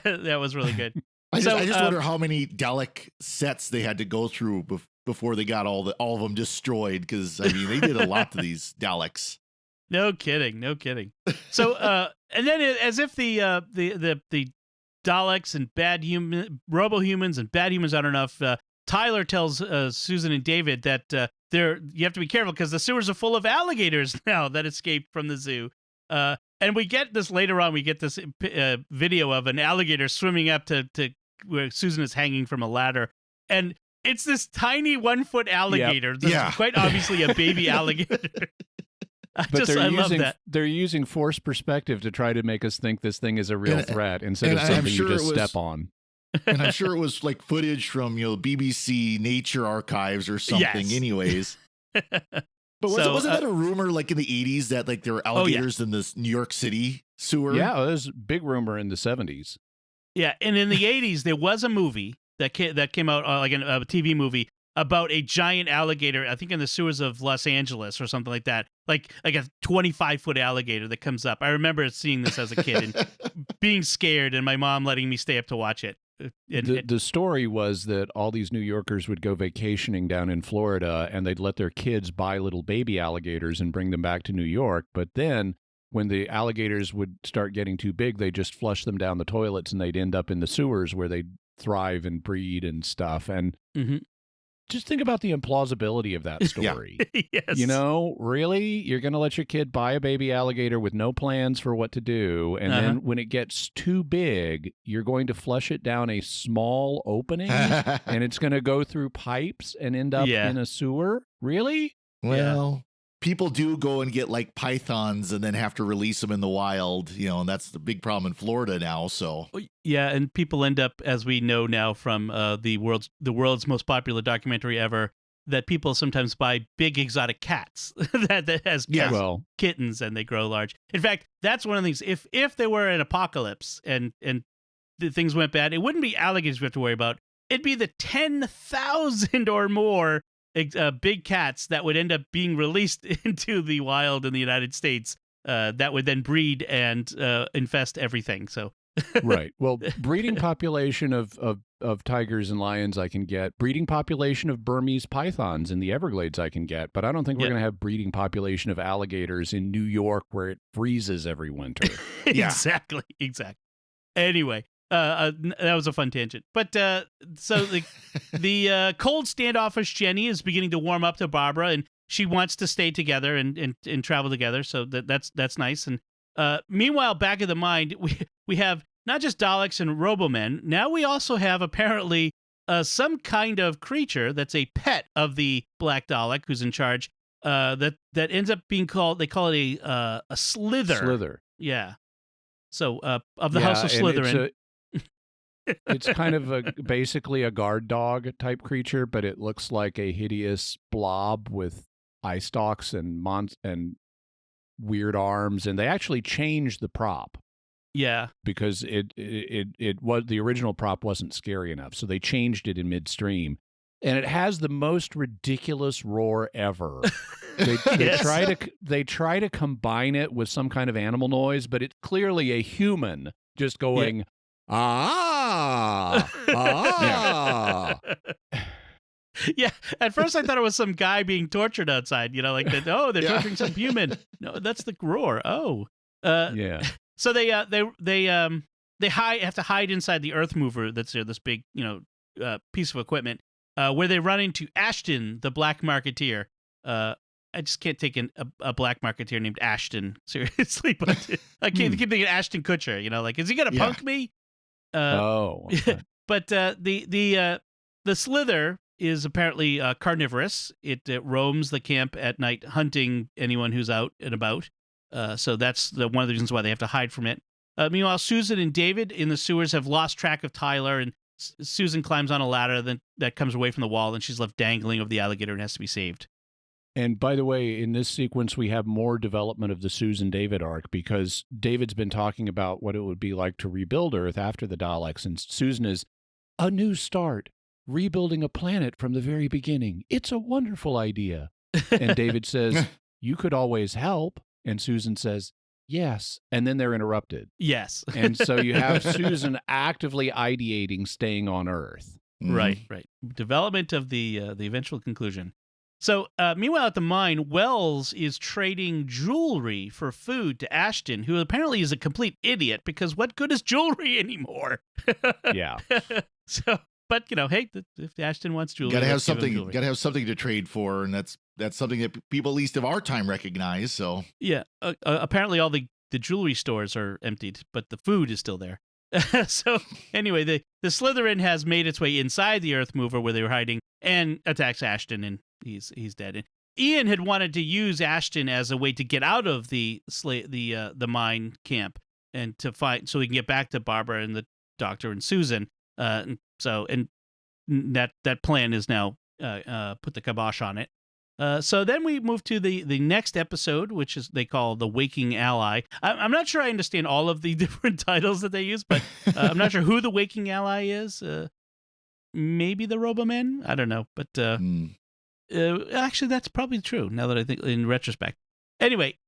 That was really good.
I just wonder how many Dalek sets they had to go through before they got all of them destroyed. Because, I mean, they did a lot to these Daleks.
No kidding. So, and then as if the Daleks and robo-humans and bad humans aren't enough, Tyler tells Susan and David that you have to be careful because the sewers are full of alligators now that escaped from the zoo. And we get this later on. We get this video of an alligator swimming up to where Susan is hanging from a ladder, and it's this tiny 1-foot alligator. That's quite obviously a baby alligator. I love that.
They're using forced perspective to try to make us think this thing is a real threat instead of something you just step on.
And I'm sure it was like footage from BBC Nature Archives or something. Anyways, but wasn't that a rumor like in the 80s that like there were alligators in this New York City sewer?
Yeah, it was a big rumor in the 70s.
Yeah, and in the 80s there was a movie that came out like a TV movie about a giant alligator, I think in the sewers of Los Angeles or something like that, like a 25-foot alligator that comes up. I remember seeing this as a kid and being scared, and my mom letting me stay up to watch it.
The story was that all these New Yorkers would go vacationing down in Florida, and they'd let their kids buy little baby alligators and bring them back to New York. But then when the alligators would start getting too big, they just flush them down the toilets, and they'd end up in the sewers where they'd thrive and breed and stuff. And just think about the implausibility of that story.
Yes.
You know, really? You're going to let your kid buy a baby alligator with no plans for what to do, and then when it gets too big, you're going to flush it down a small opening, and it's going to go through pipes and end up in a sewer? Really?
Well, people do go and get like pythons and then have to release them in the wild, and that's the big problem in Florida now. So
yeah, and people end up, as we know now from the world's most popular documentary ever, that people sometimes buy big exotic cats that has kittens and they grow large. In fact, that's one of the things. If there were an apocalypse and the things went bad, it wouldn't be alligators we have to worry about. It'd be the 10,000 or more big cats that would end up being released into the wild in the United States that would then breed and infest everything. So
right. Well, breeding population of tigers and lions I can get. Breeding population of Burmese pythons in the Everglades I can get. But I don't think we're going to have breeding population of alligators in New York where it freezes every winter.
Exactly. Anyway. That was a fun tangent. But so the cold standoffish Jenny is beginning to warm up to Barbara, and she wants to stay together and travel together. So that's nice. And meanwhile, back of the mind, we have not just Daleks and Robomen. Now we also have apparently some kind of creature that's a pet of the Black Dalek who's in charge. That ends up being called. They call it a slither.
Slither.
Yeah. So of the House of Slytherin.
It's kind of basically a guard dog type creature, but it looks like a hideous blob with eye stalks and weird arms. And they actually changed the prop.
Yeah,
because it was the original prop wasn't scary enough, so they changed it in midstream, and it has the most ridiculous roar ever. They try to combine it with some kind of animal noise, but it's clearly a human just going.
Yeah, at first I thought it was some guy being tortured outside, like that. Oh, they're torturing some human. No, that's the roar. Oh,
yeah.
So they have to hide inside the Earth Mover. That's this big, piece of equipment where they run into Ashton, the Black Marketeer. I just can't take a Black Marketeer named Ashton seriously, but I keep thinking Ashton Kutcher. Like, is he gonna punk me?
Okay.
But the Slither is apparently carnivorous. It roams the camp at night, hunting anyone who's out and about. So that's one of the reasons why they have to hide from it. Meanwhile, Susan and David in the sewers have lost track of Tyler, and Susan climbs on a ladder that comes away from the wall, and she's left dangling over the alligator and has to be saved.
And by the way, in this sequence, we have more development of the Susan David arc because David's been talking about what it would be like to rebuild Earth after the Daleks. And Susan is a new start, rebuilding a planet from the very beginning. It's a wonderful idea. And David says, you could always help. And Susan says, yes. And then they're interrupted.
Yes.
And so you have Susan actively ideating staying on Earth.
Right. Development of the eventual conclusion. So, meanwhile, at the mine, Wells is trading jewelry for food to Ashton, who apparently is a complete idiot because what good is jewelry anymore?
Yeah.
So, but hey, if Ashton wants jewelry,
Got to have
let's give him
something.
jewelry.
Got to have something to trade for, and that's something that people at least of our time recognize. So
Yeah. Apparently, all the jewelry stores are emptied, but the food is still there. So anyway, the Slytherin has made its way inside the Earth Mover where they were hiding and attacks Ashton, and he's dead. And Ian had wanted to use Ashton as a way to get out of the mine camp and to fight so he can get back to Barbara and the Doctor and Susan. That plan is now put the kibosh on it. So then we move to the next episode, which is they call The Waking Ally. I'm not sure I understand all of the different titles that they use, but I'm not sure who the Waking Ally is. Maybe the Robomen? I don't know. But actually, that's probably true now that I think in retrospect. Anyway,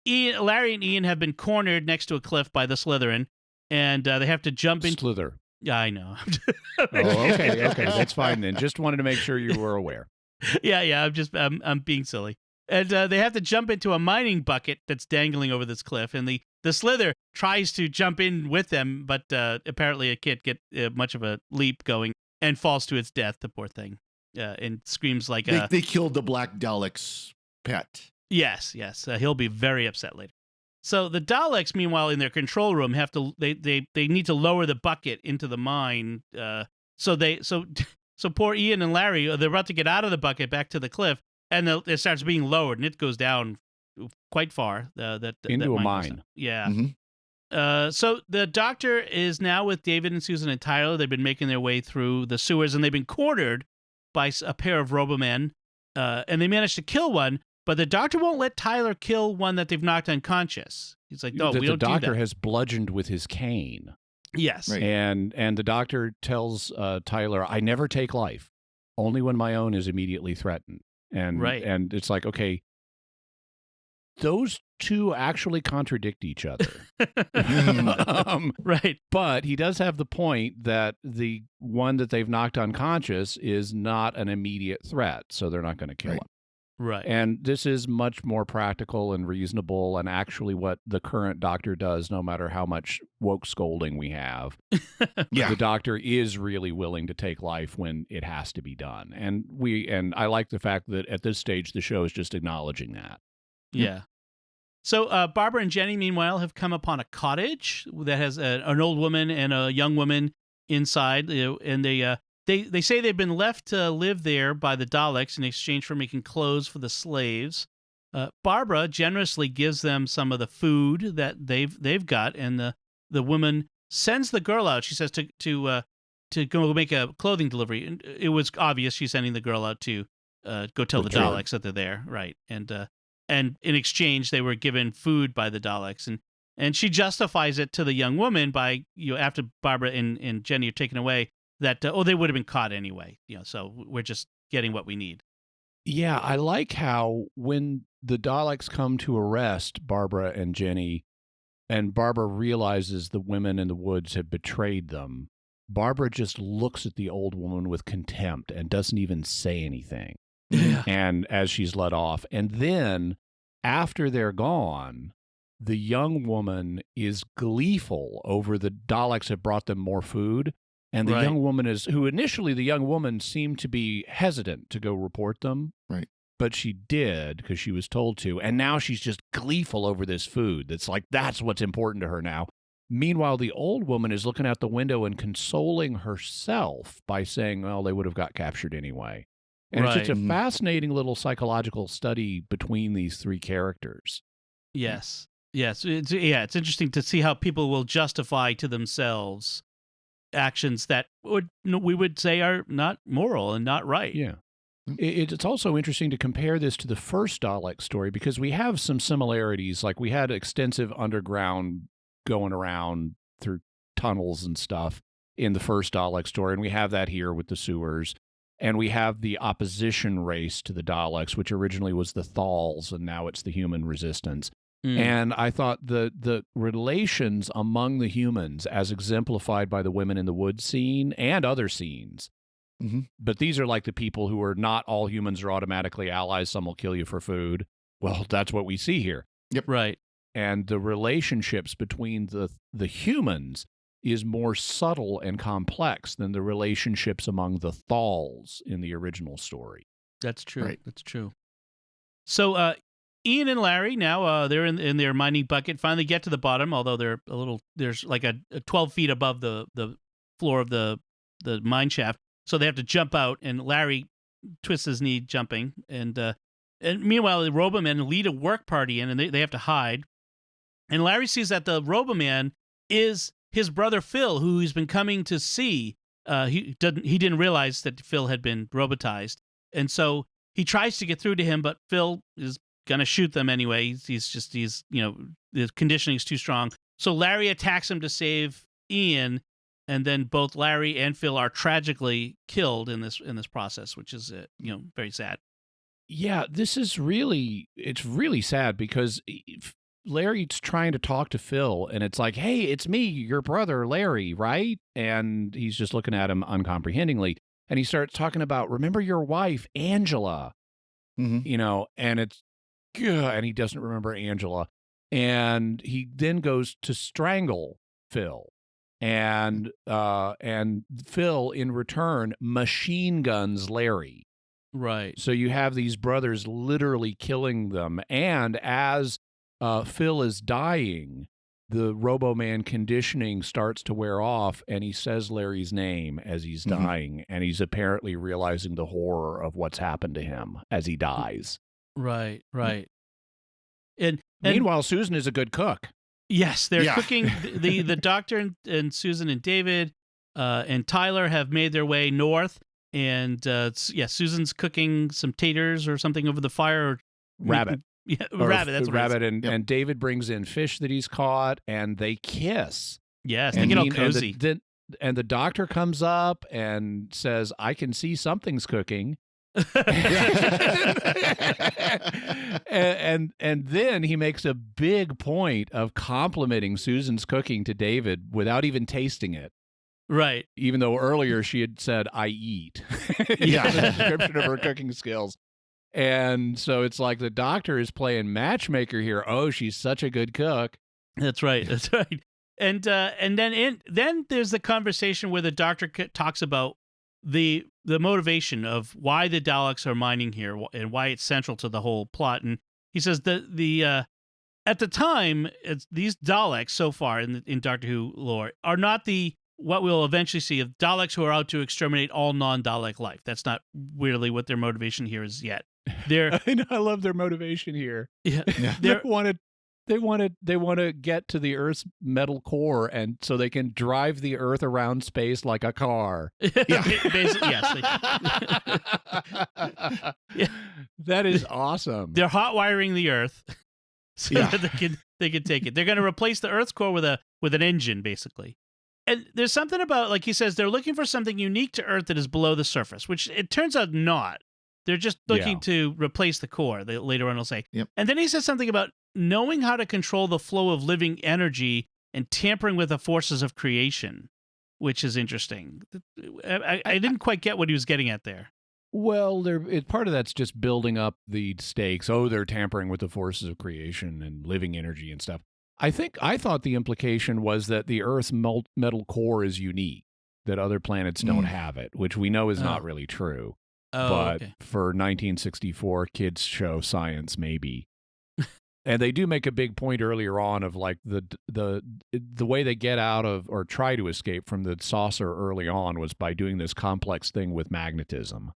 Larry and Ian have been cornered next to a cliff by the Slytherin, and they have to jump in.
Slither.
Yeah, I know.
Okay, that's fine then. Just wanted to make sure you were aware.
Yeah. I'm being silly. And they have to jump into a mining bucket that's dangling over this cliff, and the Slither tries to jump in with them, but apparently it can't get much of a leap going and falls to its death. The poor thing, and screams like
they killed the Black Dalek's pet.
Yes. He'll be very upset later. So the Daleks, meanwhile, in their control room, have to they need to lower the bucket into the mine. So poor Ian and Larry, they're about to get out of the bucket back to the cliff, and it starts being lowered, and it goes down quite far.
Into a mine.
Yeah.
Mm-hmm.
So the Doctor is now with David and Susan and Tyler. They've been making their way through the sewers, and they've been cornered by a pair of Robomen, and they managed to kill one, but the Doctor won't let Tyler kill one that they've knocked unconscious. He's like, no, we don't do that.
The Doctor has bludgeoned with his cane.
Yes.
Right.
And the Doctor tells Tyler, I never take life, only when my own is immediately threatened. And it's like, okay, those two actually contradict each other.
Right.
But he does have the point that the one that they've knocked unconscious is not an immediate threat, so they're not going to kill him.
Right.
And this is much more practical and reasonable and actually what the current Doctor does, no matter how much woke scolding we have.
Yeah.
The Doctor is really willing to take life when it has to be done. And I like the fact that at this stage, the show is just acknowledging that.
Yeah. So Barbara and Jenny, meanwhile, have come upon a cottage that has an old woman and a young woman inside, and they say they've been left to live there by the Daleks in exchange for making clothes for the slaves. Barbara generously gives them some of the food that they've got, and the woman sends the girl out. She says to go make a clothing delivery. And it was obvious she's sending the girl out to go tell the Daleks that they're there, right? And in exchange, they were given food by the Daleks, and she justifies it to the young woman by after Barbara and Jenny are taken away. That they would have been caught anyway, so we're just getting what we need.
Yeah, I like how when the Daleks come to arrest Barbara and Jenny, and Barbara realizes the women in the woods have betrayed them, Barbara just looks at the old woman with contempt and doesn't even say anything.
Yeah.
And as she's let off, and then after they're gone, the young woman is gleeful over the Daleks have brought them more food. And the young woman the young woman seemed to be hesitant to go report them.
Right.
But she did because she was told to. And now she's just gleeful over this food. That's what's important to her now. Meanwhile, the old woman is looking out the window and consoling herself by saying, well, they would have got captured anyway. And it's just a fascinating little psychological study between these three characters.
Yes. It's interesting to see how people will justify to themselves actions that we would say are not moral and not right.
Yeah. It's also interesting to compare this to the first Dalek story because we have some similarities. Like we had extensive underground going around through tunnels and stuff in the first Dalek story, and we have that here with the sewers. And we have the opposition race to the Daleks, which originally was the Thals, and now it's the human resistance. And I thought the relations among the humans, as exemplified by the women in the woods scene and other scenes, but these are like the people who are not all humans are automatically allies. Some will kill you for food. Well, that's what we see here.
Yep. Right.
And the relationships between the humans is more subtle and complex than the relationships among the Thals in the original story.
That's true. Right. That's true. So Ian and Larry now they're in their mining bucket. Finally get to the bottom, although they're a little. There's like a 12 feet above the floor of the mine shaft, so they have to jump out. And Larry twists his knee jumping, and meanwhile the Robomen lead a work party in, and they have to hide. And Larry sees that the Roboman is his brother Phil, who he's been coming to see. He didn't realize that Phil had been robotized, and so he tries to get through to him, but Phil is gonna shoot them anyway. He's the conditioning is too strong. So Larry attacks him to save Ian, and then both Larry and Phil are tragically killed in this process, which is very sad.
Yeah, it's really sad because Larry's trying to talk to Phil, and it's like, hey, it's me, your brother, Larry, right? And he's just looking at him uncomprehendingly. And he starts talking about, remember your wife, Angela, and it's, and he doesn't remember Angela. And he then goes to strangle Phil. And Phil, in return, machine guns Larry.
Right.
So you have these brothers literally killing them. And as Phil is dying, the Roboman conditioning starts to wear off, and he says Larry's name as he's dying, and he's apparently realizing the horror of what's happened to him as he dies.
Right. And
meanwhile, Susan is a good cook.
Yes, they're cooking. The doctor and Susan and David and Tyler have made their way north, and Susan's cooking some taters or something over the fire.
Rabbit.
Yeah, rabbit. That's what
rabbit, and David brings in fish that he's caught, and they kiss.
Yes, they get all cozy.
And the doctor comes up and says, "I can see something's cooking." and then he makes a big point of complimenting Susan's cooking to David without even tasting it.
Right.
Even though earlier she had said, "I eat." Yeah, the description of her cooking skills. And so it's like the doctor is playing matchmaker here. Oh, she's such a good cook.
That's right. That's right. And then there's the conversation where the doctor talks about the motivation of why the Daleks are mining here and why it's central to the whole plot. And he says that at the time, these Daleks so far in Doctor Who lore are not what we'll eventually see of Daleks who are out to exterminate all non-Dalek life. That's not really what their motivation here is yet.
I love their motivation here.
Yeah.
They want to get to the Earth's metal core, and so they can drive the Earth around space like a car.
Basically, yes.
That is awesome.
They're hot wiring the Earth so that they can take it. They're going to replace the Earth's core with an engine, basically. And there's something about, like he says, they're looking for something unique to Earth that is below the surface, which it turns out not. They're just looking to replace the core, later on he'll say.
Yep.
And then he says something about knowing how to control the flow of living energy and tampering with the forces of creation, which is interesting. I didn't quite get what he was getting at there.
Well, part of that's just building up the stakes. Oh, they're tampering with the forces of creation and living energy and stuff. I thought the implication was that the Earth's metal core is unique, that other planets don't have it, which we know is not really true.
Oh,
but
okay.
For 1964 kids show science, maybe. And they do make a big point earlier on of like the way they get out of or try to escape from the saucer early on was by doing this complex thing with magnetism.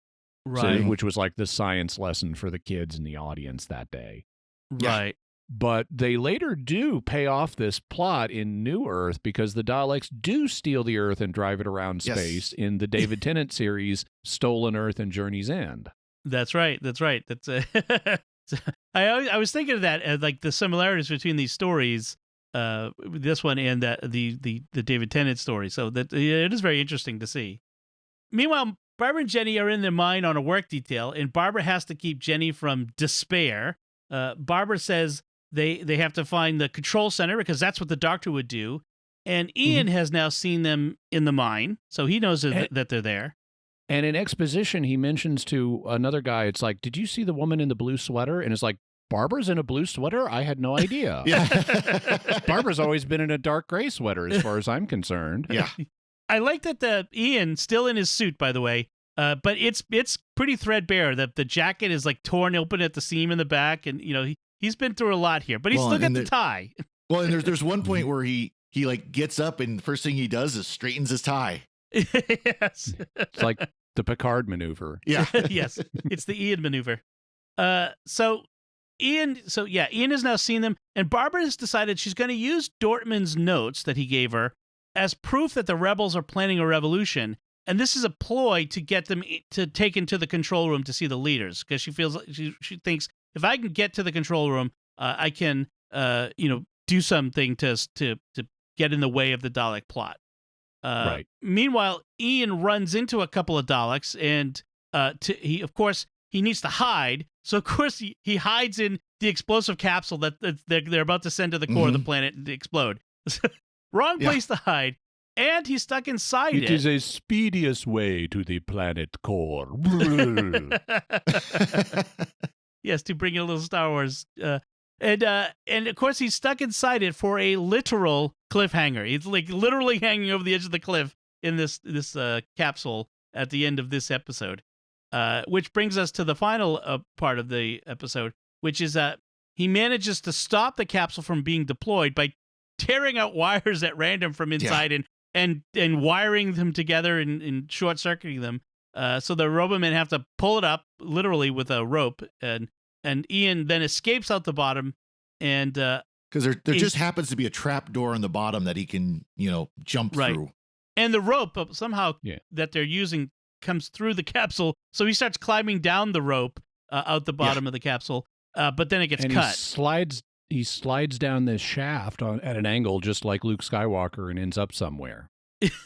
Right.
So, which was like the science lesson for the kids in the audience that day.
Right.
But they later do pay off this plot in New Earth because the Daleks do steal the Earth and drive it around space in the David Tennant series, Stolen Earth and Journey's End.
That's right. That's I was thinking of that, like the similarities between these stories, this one and the David Tennant story. So that it is very interesting to see. Meanwhile, Barbara and Jenny are in their mind on a work detail, and Barbara has to keep Jenny from despair. Barbara says they have to find the control center because that's what the doctor would do. And Ian has now seen them in the mine, so he knows that they're there.
And in exposition, he mentions to another guy, it's like, did you see the woman in the blue sweater? And it's like, Barbara's in a blue sweater? I had no idea.
Yeah.
Barbara's always been in a dark gray sweater, as far as I'm concerned.
Yeah.
I like that Ian, still in his suit, by the way, but it's pretty threadbare. The jacket is like torn open at the seam in the back, and he's been through a lot here, but he's still got the tie.
Well, and there's one point where he like gets up and the first thing he does is straightens his tie.
Yes.
It's like the Picard maneuver.
Yeah.
Yes. It's the Ian maneuver. Ian has now seen them, and Barbara has decided she's going to use Dortmund's notes that he gave her as proof that the rebels are planning a revolution. And this is a ploy to get them to take into the control room to see the leaders, because she feels she thinks if I can get to the control room, I can do something to get in the way of the Dalek plot.
Right.
Meanwhile, Ian runs into a couple of Daleks, and he needs to hide. So of course he hides in the explosive capsule that they're about to send to the core of the planet to explode. Wrong place to hide, and he's stuck inside it.
It is a speediest way to the planet core.
Yes, to bring in a little Star Wars. And of course he's stuck inside it for a literal cliffhanger. He's like literally hanging over the edge of the cliff in this capsule at the end of this episode. Which brings us to the final part of the episode, which is that he manages to stop the capsule from being deployed by tearing out wires at random from inside and wiring them together and short-circuiting them. So the Robomen have to pull it up literally with a rope, and Ian then escapes out the bottom, and
because there just happens to be a trap door on the bottom that he can jump through,
and the rope somehow that they're using comes through the capsule, so he starts climbing down the rope out the bottom of the capsule, but then it gets cut.
He slides down this shaft at an angle just like Luke Skywalker and ends up somewhere.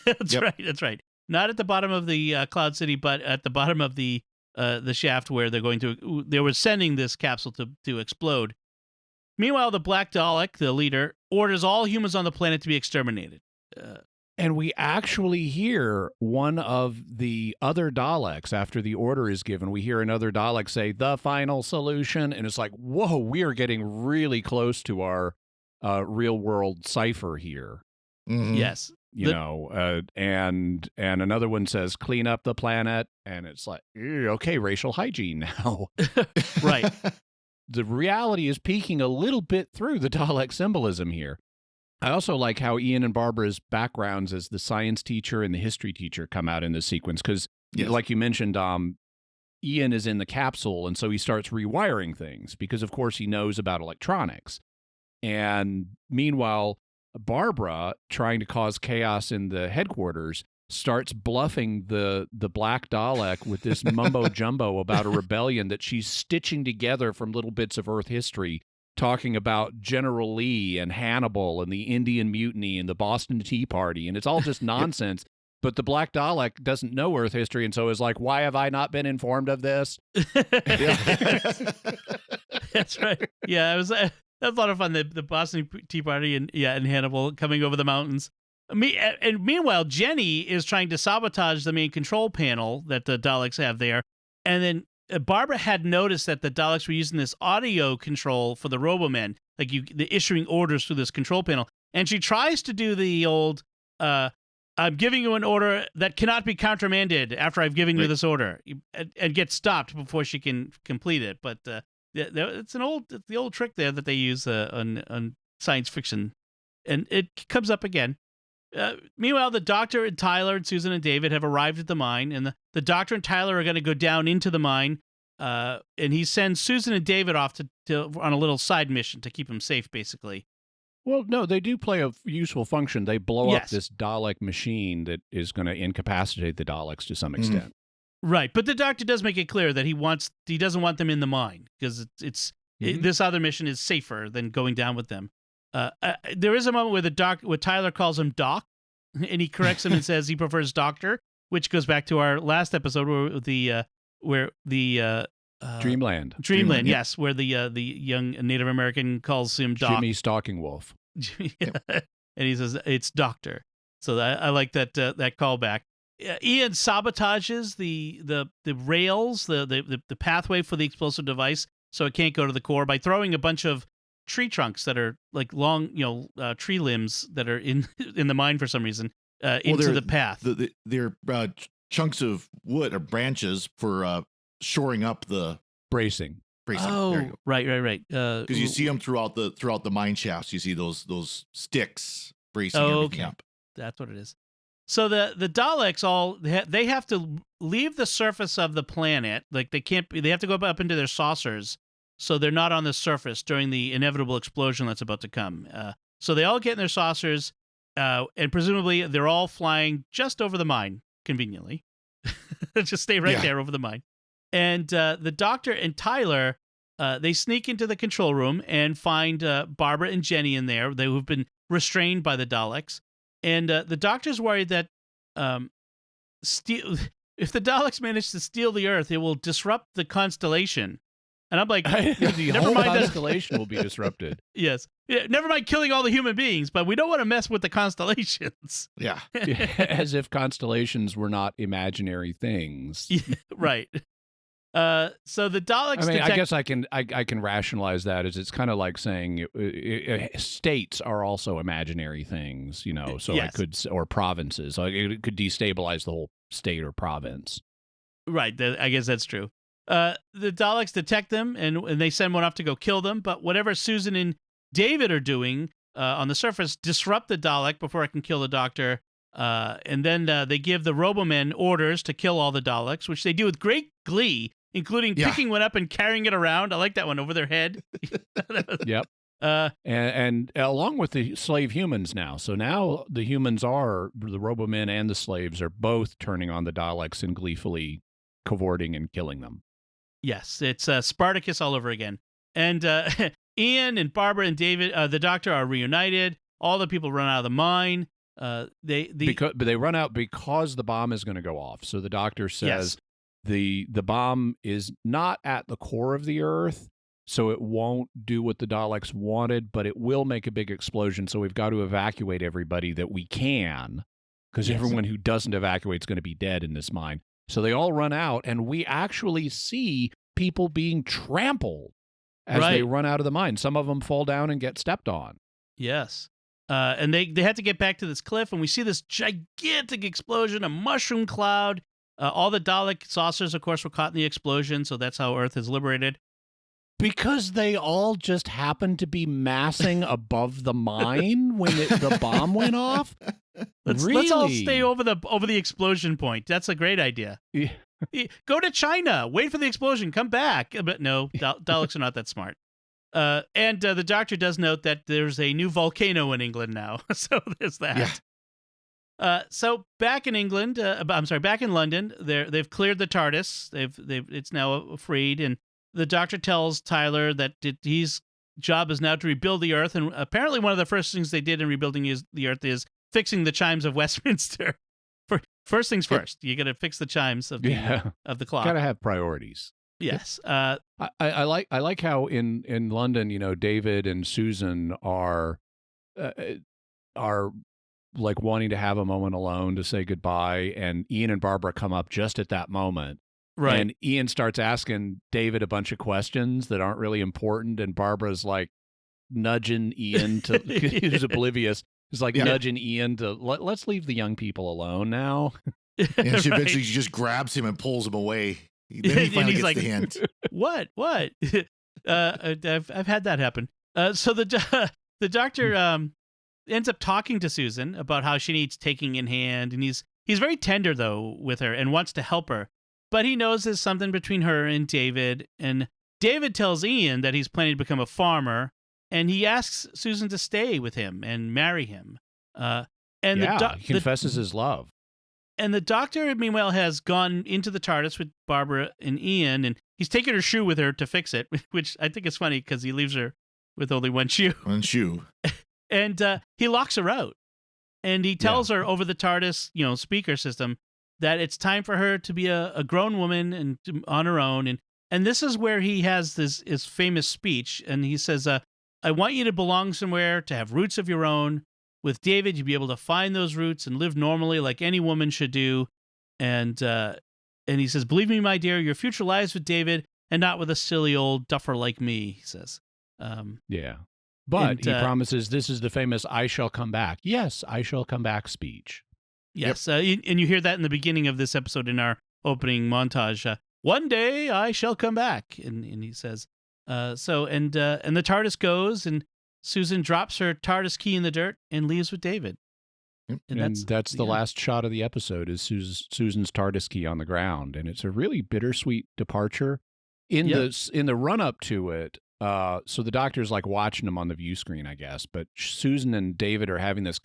That's right. Not at the bottom of the Cloud City, but at the bottom of the shaft where they were sending this capsule to explode. Meanwhile, the Black Dalek, the leader, orders all humans on the planet to be exterminated.
And we actually hear one of the other Daleks, after the order is given, we hear another Dalek say, the final solution. And it's like, whoa, we are getting really close to our real-world cipher here.
Mm-hmm.
Yes.
And another one says, clean up the planet. And it's like, okay, racial hygiene now.
Right.
The reality is peeking a little bit through the Dalek symbolism here. I also like how Ian and Barbara's backgrounds as the science teacher and the history teacher come out in this sequence because, like you mentioned, Ian is in the capsule, and so he starts rewiring things because, of course, he knows about electronics. And meanwhile, Barbara, trying to cause chaos in the headquarters, starts bluffing the Black Dalek with this mumbo-jumbo about a rebellion that she's stitching together from little bits of Earth history, talking about General Lee and Hannibal and the Indian Mutiny and the Boston Tea Party, and it's all just nonsense. But the Black Dalek doesn't know Earth history, and so is like, why have I not been informed of this?
That's right. Yeah, that's a lot of fun. The Boston Tea Party and Hannibal coming over the mountains. And meanwhile, Jenny is trying to sabotage the main control panel that the Daleks have there, and then Barbara had noticed that the Daleks were using this audio control for the Robomen, like the issuing orders through this control panel. And she tries to do the old, I'm giving you an order that cannot be countermanded after I've given you this order, and get stopped before she can complete it. But it's the old trick there that they use on science fiction, and it comes up again. Meanwhile, the Doctor and Tyler and Susan and David have arrived at the mine, and the Doctor and Tyler are going to go down into the mine, and he sends Susan and David off to on a little side mission to keep them safe, basically.
Well, no, they do play a useful function. They blow up this Dalek machine that is going to incapacitate the Daleks to some extent.
Right, but the Doctor does make it clear that he doesn't want them in the mine because this other mission is safer than going down with them. There is a moment where Tyler calls him Doc, and he corrects him and says he prefers Doctor, which goes back to our last episode where the
Dreamland.
Dreamland, yes, where the young Native American calls him Doc.
Jimmy Stalking Wolf.
And he says it's Doctor. So I like that callback. Ian sabotages the rails, the pathway for the explosive device, so it can't go to the core by throwing a bunch of tree trunks that are like long, tree limbs that are in the mine for some reason into the path.
They're chunks of wood or branches for shoring up the
bracing.
Oh,
there you go.
Right.
Because you see them throughout the mine shafts. You see those sticks bracing everything up.
That's what it is. So the Daleks they have to leave the surface of the planet. Like they have to go up into their saucers, so they're not on the surface during the inevitable explosion that's about to come. So they all get in their saucers, and presumably they're all flying just over the mine, conveniently. Just stay right there over the mine. And the Doctor and Tyler, they sneak into the control room and find Barbara and Jenny in there, who've been restrained by the Daleks. And the Doctor's worried that if the Daleks manage to steal the Earth, it will disrupt the constellation. And I'm like,
the whole constellation will be disrupted.
Yes. Yeah, never mind killing all the human beings, but we don't want to mess with the constellations.
Yeah.
As if constellations were not imaginary things.
Yeah, right. So the Daleks.
I guess I can rationalize that as it's kind of like saying states are also imaginary things, So yes. Or provinces. So it could destabilize the whole state or province.
Right. I guess that's true. The Daleks detect them and they send one off to go kill them. But whatever Susan and David are doing on the surface disrupt the Dalek before it can kill the Doctor. And then they give the Robomen orders to kill all the Daleks, which they do with great glee, including picking one up and carrying it around. I like that one over their head.
Yep. And along with the slave humans now. So now the humans the Robomen and the slaves are both turning on the Daleks and gleefully cavorting and killing them.
Yes, it's Spartacus all over again. And Ian and Barbara and David, the Doctor, are reunited. All the people run out of the mine. But they run out because the bomb is going to go off. So the Doctor says the bomb is not at the core of the Earth, so it won't do what the Daleks wanted, but it will make a big explosion. So we've got to evacuate everybody that we can, because everyone who doesn't evacuate is going to be dead in this mine. So they all run out, and we actually see people being trampled as they run out of the mine. Some of them fall down and get stepped on. Yes. And they had to get back to this cliff, and we see this gigantic explosion, a mushroom cloud. All the Dalek saucers, of course, were caught in the explosion, so that's how Earth is liberated.
Because they all just happened to be massing above the mine when the bomb went off?
Let's all stay over the explosion point. That's a great idea.
Yeah.
Go to China. Wait for the explosion. Come back. But no, Daleks are not that smart. And the Doctor does note that there's a new volcano in England now. So there's that. Yeah. So back in England, back in London, they've cleared the Tardis. It's now freed, and the Doctor tells Tyler that his job is now to rebuild the Earth. And apparently, one of the first things they did in rebuilding the Earth is fixing the chimes of Westminster. First things first, you got to fix the chimes of the clock.
Got to have priorities.
Yes.
I like how in London, David and Susan are like wanting to have a moment alone to say goodbye, and Ian and Barbara come up just at that moment.
Right.
And Ian starts asking David a bunch of questions that aren't really important, and Barbara's like nudging Ian to who's oblivious. Is like nudging Ian to let's leave the young people alone now.
And she eventually just grabs him and pulls him away. Then he finally gets the hint.
What? I've had that happen. So the Doctor ends up talking to Susan about how she needs taking in hand, and he's very tender though with her and wants to help her. But he knows there's something between her and David, and David tells Ian that he's planning to become a farmer, and he asks Susan to stay with him and marry him.
He confesses his love.
And the Doctor, meanwhile, has gone into the TARDIS with Barbara and Ian, and he's taken her shoe with her to fix it, which I think is funny because he leaves her with only one shoe.
One shoe.
And he locks her out. And he tells her over the TARDIS, speaker system that it's time for her to be a grown woman and on her own. And this is where he has his famous speech. And he says, I want you to belong somewhere, to have roots of your own. With David, you'd be able to find those roots and live normally like any woman should do. And he says, believe me, my dear, your future lies with David and not with a silly old duffer like me, he says.
Yeah. But he promises this is the famous I shall come back. Yes, I shall come back speech.
Yes. Yep. And you hear that in the beginning of this episode in our opening montage. One day I shall come back. And he says, and the TARDIS goes, and Susan drops her TARDIS key in the dirt and leaves with David.
And that's the last shot of the episode is Susan's TARDIS key on the ground. And it's a really bittersweet departure. In the run-up to it, so the Doctor's like watching him on the view screen, I guess. But Susan and David are having this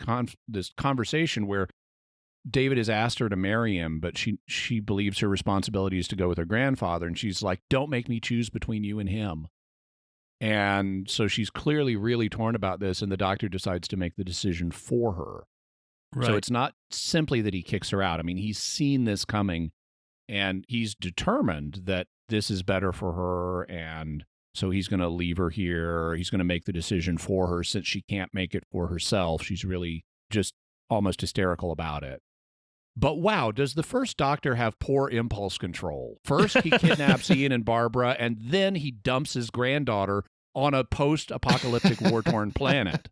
conversation where David has asked her to marry him, but she believes her responsibility is to go with her grandfather. And she's like, don't make me choose between you and him. And so she's clearly really torn about this, and the Doctor decides to make the decision for her. Right. So it's not simply that he kicks her out. I mean, he's seen this coming, and he's determined that this is better for her, and so he's going to leave her here. He's going to make the decision for her since she can't make it for herself. She's really just almost hysterical about it. But wow, does the first Doctor have poor impulse control? First, he kidnaps Ian and Barbara, and then he dumps his granddaughter on a post-apocalyptic war-torn planet.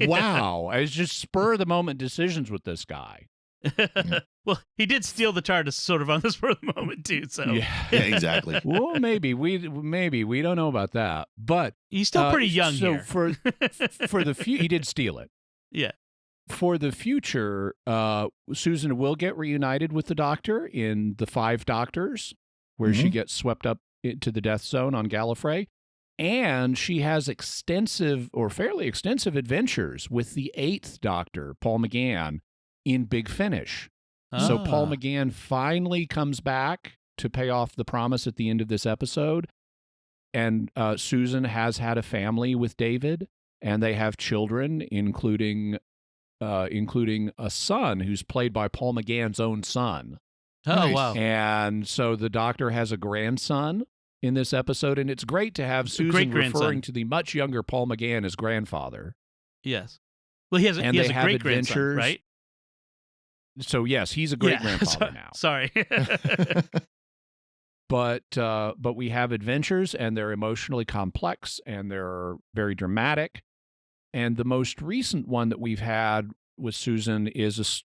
Wow. It's just spur-of-the-moment decisions with this guy.
Well, he did steal the TARDIS sort of on the spur of the moment, too. So
yeah exactly.
Well, maybe. We don't know about that. But
he's still pretty young here.
So for the he did steal it.
Yeah.
For the future, Susan will get reunited with the Doctor in The Five Doctors, where she gets swept up into the death zone on Gallifrey. And she has fairly extensive adventures with the Eighth Doctor, Paul McGann, in Big Finish. So Paul McGann finally comes back to pay off the promise at the end of this episode. And Susan has had a family with David, and they have children, including a son who's played by Paul McGann's own son.
Oh, nice. Wow.
And so the Doctor has a grandson in this episode, and it's great to have Susan referring to the much younger Paul McGann as grandfather.
Yes. Well, he has a great-grandson, right?
So, yes, he's a great-grandfather now.
Sorry.
But we have adventures, and they're emotionally complex, and they're very dramatic. And the most recent one that we've had with Susan is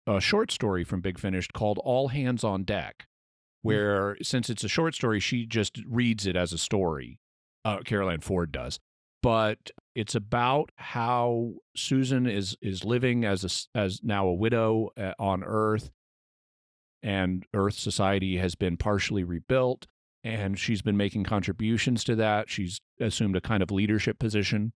a short story from Big Finish called All Hands on Deck, where, since it's a short story, she just reads it as a story. Carol Ann Ford does. But it's about how Susan is living as now a widow on Earth, and Earth society has been partially rebuilt, and she's been making contributions to that. She's assumed a kind of leadership position.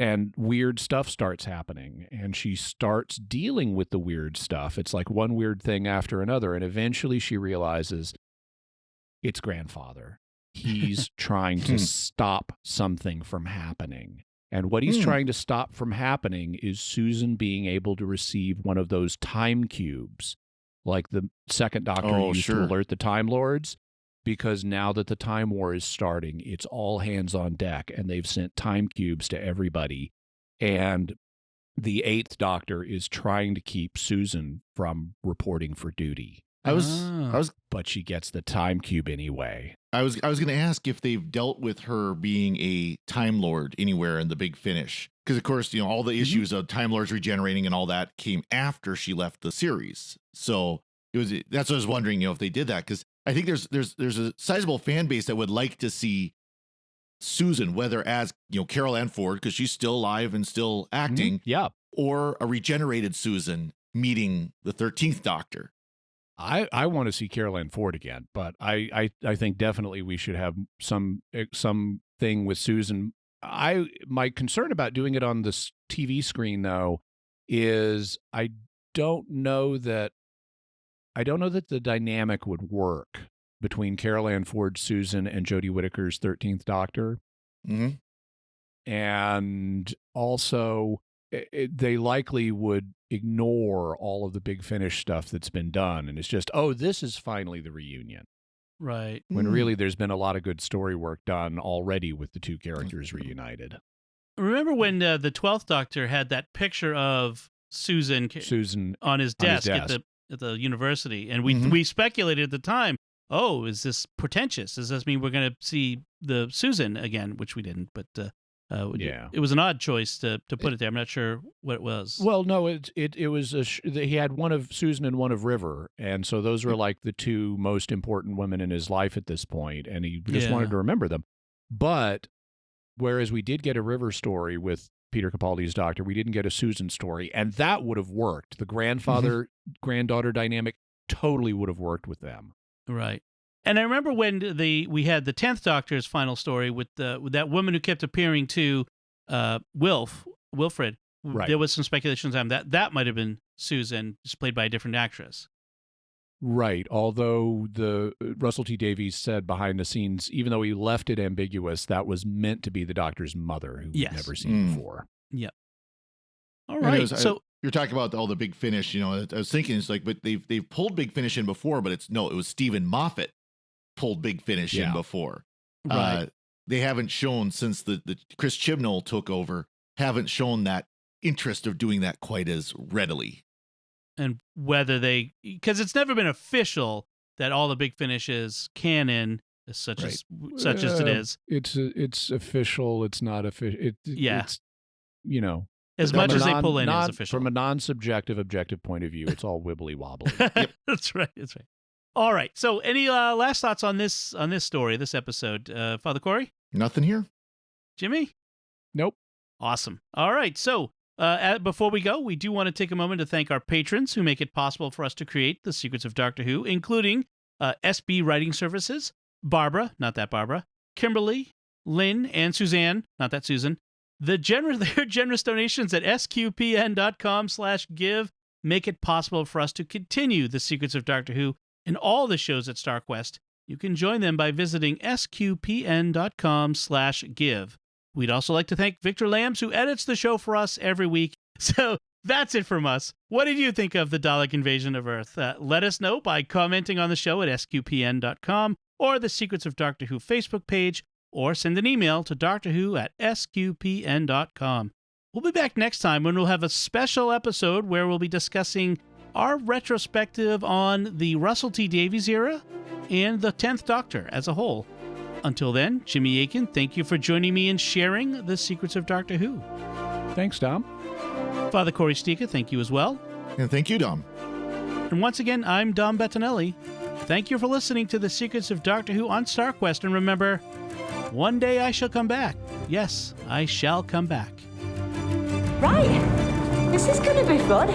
And weird stuff starts happening, and she starts dealing with the weird stuff. It's like one weird thing after another, and eventually she realizes it's grandfather. He's trying to stop something from happening. And what he's trying to stop from happening is Susan being able to receive one of those time cubes, like the second Doctor used to alert the Time Lords. Because now that the Time War is starting, it's all hands on deck, and they've sent time cubes to everybody. And the Eighth Doctor is trying to keep Susan from reporting for duty. But she gets the time cube anyway.
I was going to ask if they've dealt with her being a Time Lord anywhere in the Big Finish, because of course, all the issues of Time Lords regenerating and all that came after she left the series. So that's what I was wondering, if they did that, because I think there's a sizable fan base that would like to see Susan, whether as Carol Ann Ford, because she's still alive and still acting, or a regenerated Susan meeting the 13th Doctor.
I want to see Carol Ann Ford again, but I think definitely we should have some thing with Susan. My concern about doing it on this TV screen, though, is I don't know that I don't know that the dynamic would work between Carol Ann Ford Susan and Jodie Whittaker's 13th Doctor.
Mm-hmm.
And also, they likely would ignore all of the Big Finish stuff that's been done. And it's just, oh, this is finally the reunion.
Right.
When really there's been a lot of good story work done already with the two characters reunited.
Remember when the 12th Doctor had that picture of Susan on his desk, at the university, and we speculated at the time, oh, is this portentous? Does this mean we're going to see the Susan again? Which we didn't, but it was an odd choice to put it there. I'm not sure what it was.
Well, no, it was he had one of Susan and one of River, and so those were like the two most important women in his life at this point, and he just wanted to remember them. But whereas we did get a River story with Peter Capaldi's Doctor, we didn't get a Susan story, and that would have worked. The grandfather-granddaughter dynamic totally would have worked with them.
Right. And I remember when we had the 10th Doctor's final story with that woman who kept appearing to Wilfred.
Right.
There was some speculation on that might have been Susan, just played by a different actress.
Right. Although the Russell T Davies said behind the scenes, even though he left it ambiguous, that was meant to be the Doctor's mother, who we'd never seen before.
Yep. All right. So
you're talking about all the Big Finish. You know, I was thinking it's like, but they've pulled Big Finish in before, but it was Stephen Moffat pulled Big Finish in before.
Right.
They haven't shown since the Chris Chibnall took over. Haven't shown that interest of doing that quite as readily.
And whether because it's never been official that all the Big Finish is canon, such as it is.
It's official. It's not official. It's, you know,
as much as they pull in is official.
From a non-subjective, objective point of view, it's all wibbly wobbly.
Yep. That's right. All right. So, any last thoughts on this story, this episode, Father Cory?
Nothing here.
Jimmy?
Nope.
Awesome. All right. So, before we go, we do want to take a moment to thank our patrons who make it possible for us to create The Secrets of Doctor Who, including SB Writing Services, Barbara, not that Barbara, Kimberly, Lynn, and Suzanne, not that Susan. Their generous donations at sqpn.com/give make it possible for us to continue The Secrets of Doctor Who and all the shows at StarQuest. You can join them by visiting sqpn.com/give. We'd also like to thank Victor Lambs, who edits the show for us every week. So that's it from us. What did you think of the Dalek invasion of Earth? Let us know by commenting on the show at sqpn.com or the Secrets of Doctor Who Facebook page, or send an email to drwho@sqpn.com. We'll be back next time when we'll have a special episode where we'll be discussing our retrospective on the Russell T Davies era and the 10th Doctor as a whole. Until then, Jimmy Akin, thank you for joining me in sharing the Secrets of Doctor Who.
Thanks, Dom.
Father Cory Sticha, thank you as well.
And thank you, Dom.
And once again, I'm Dom Bettinelli. Thank you for listening to the Secrets of Doctor Who on StarQuest. And remember, one day I shall come back. Yes, I shall come back.
Right. This is going to be fun.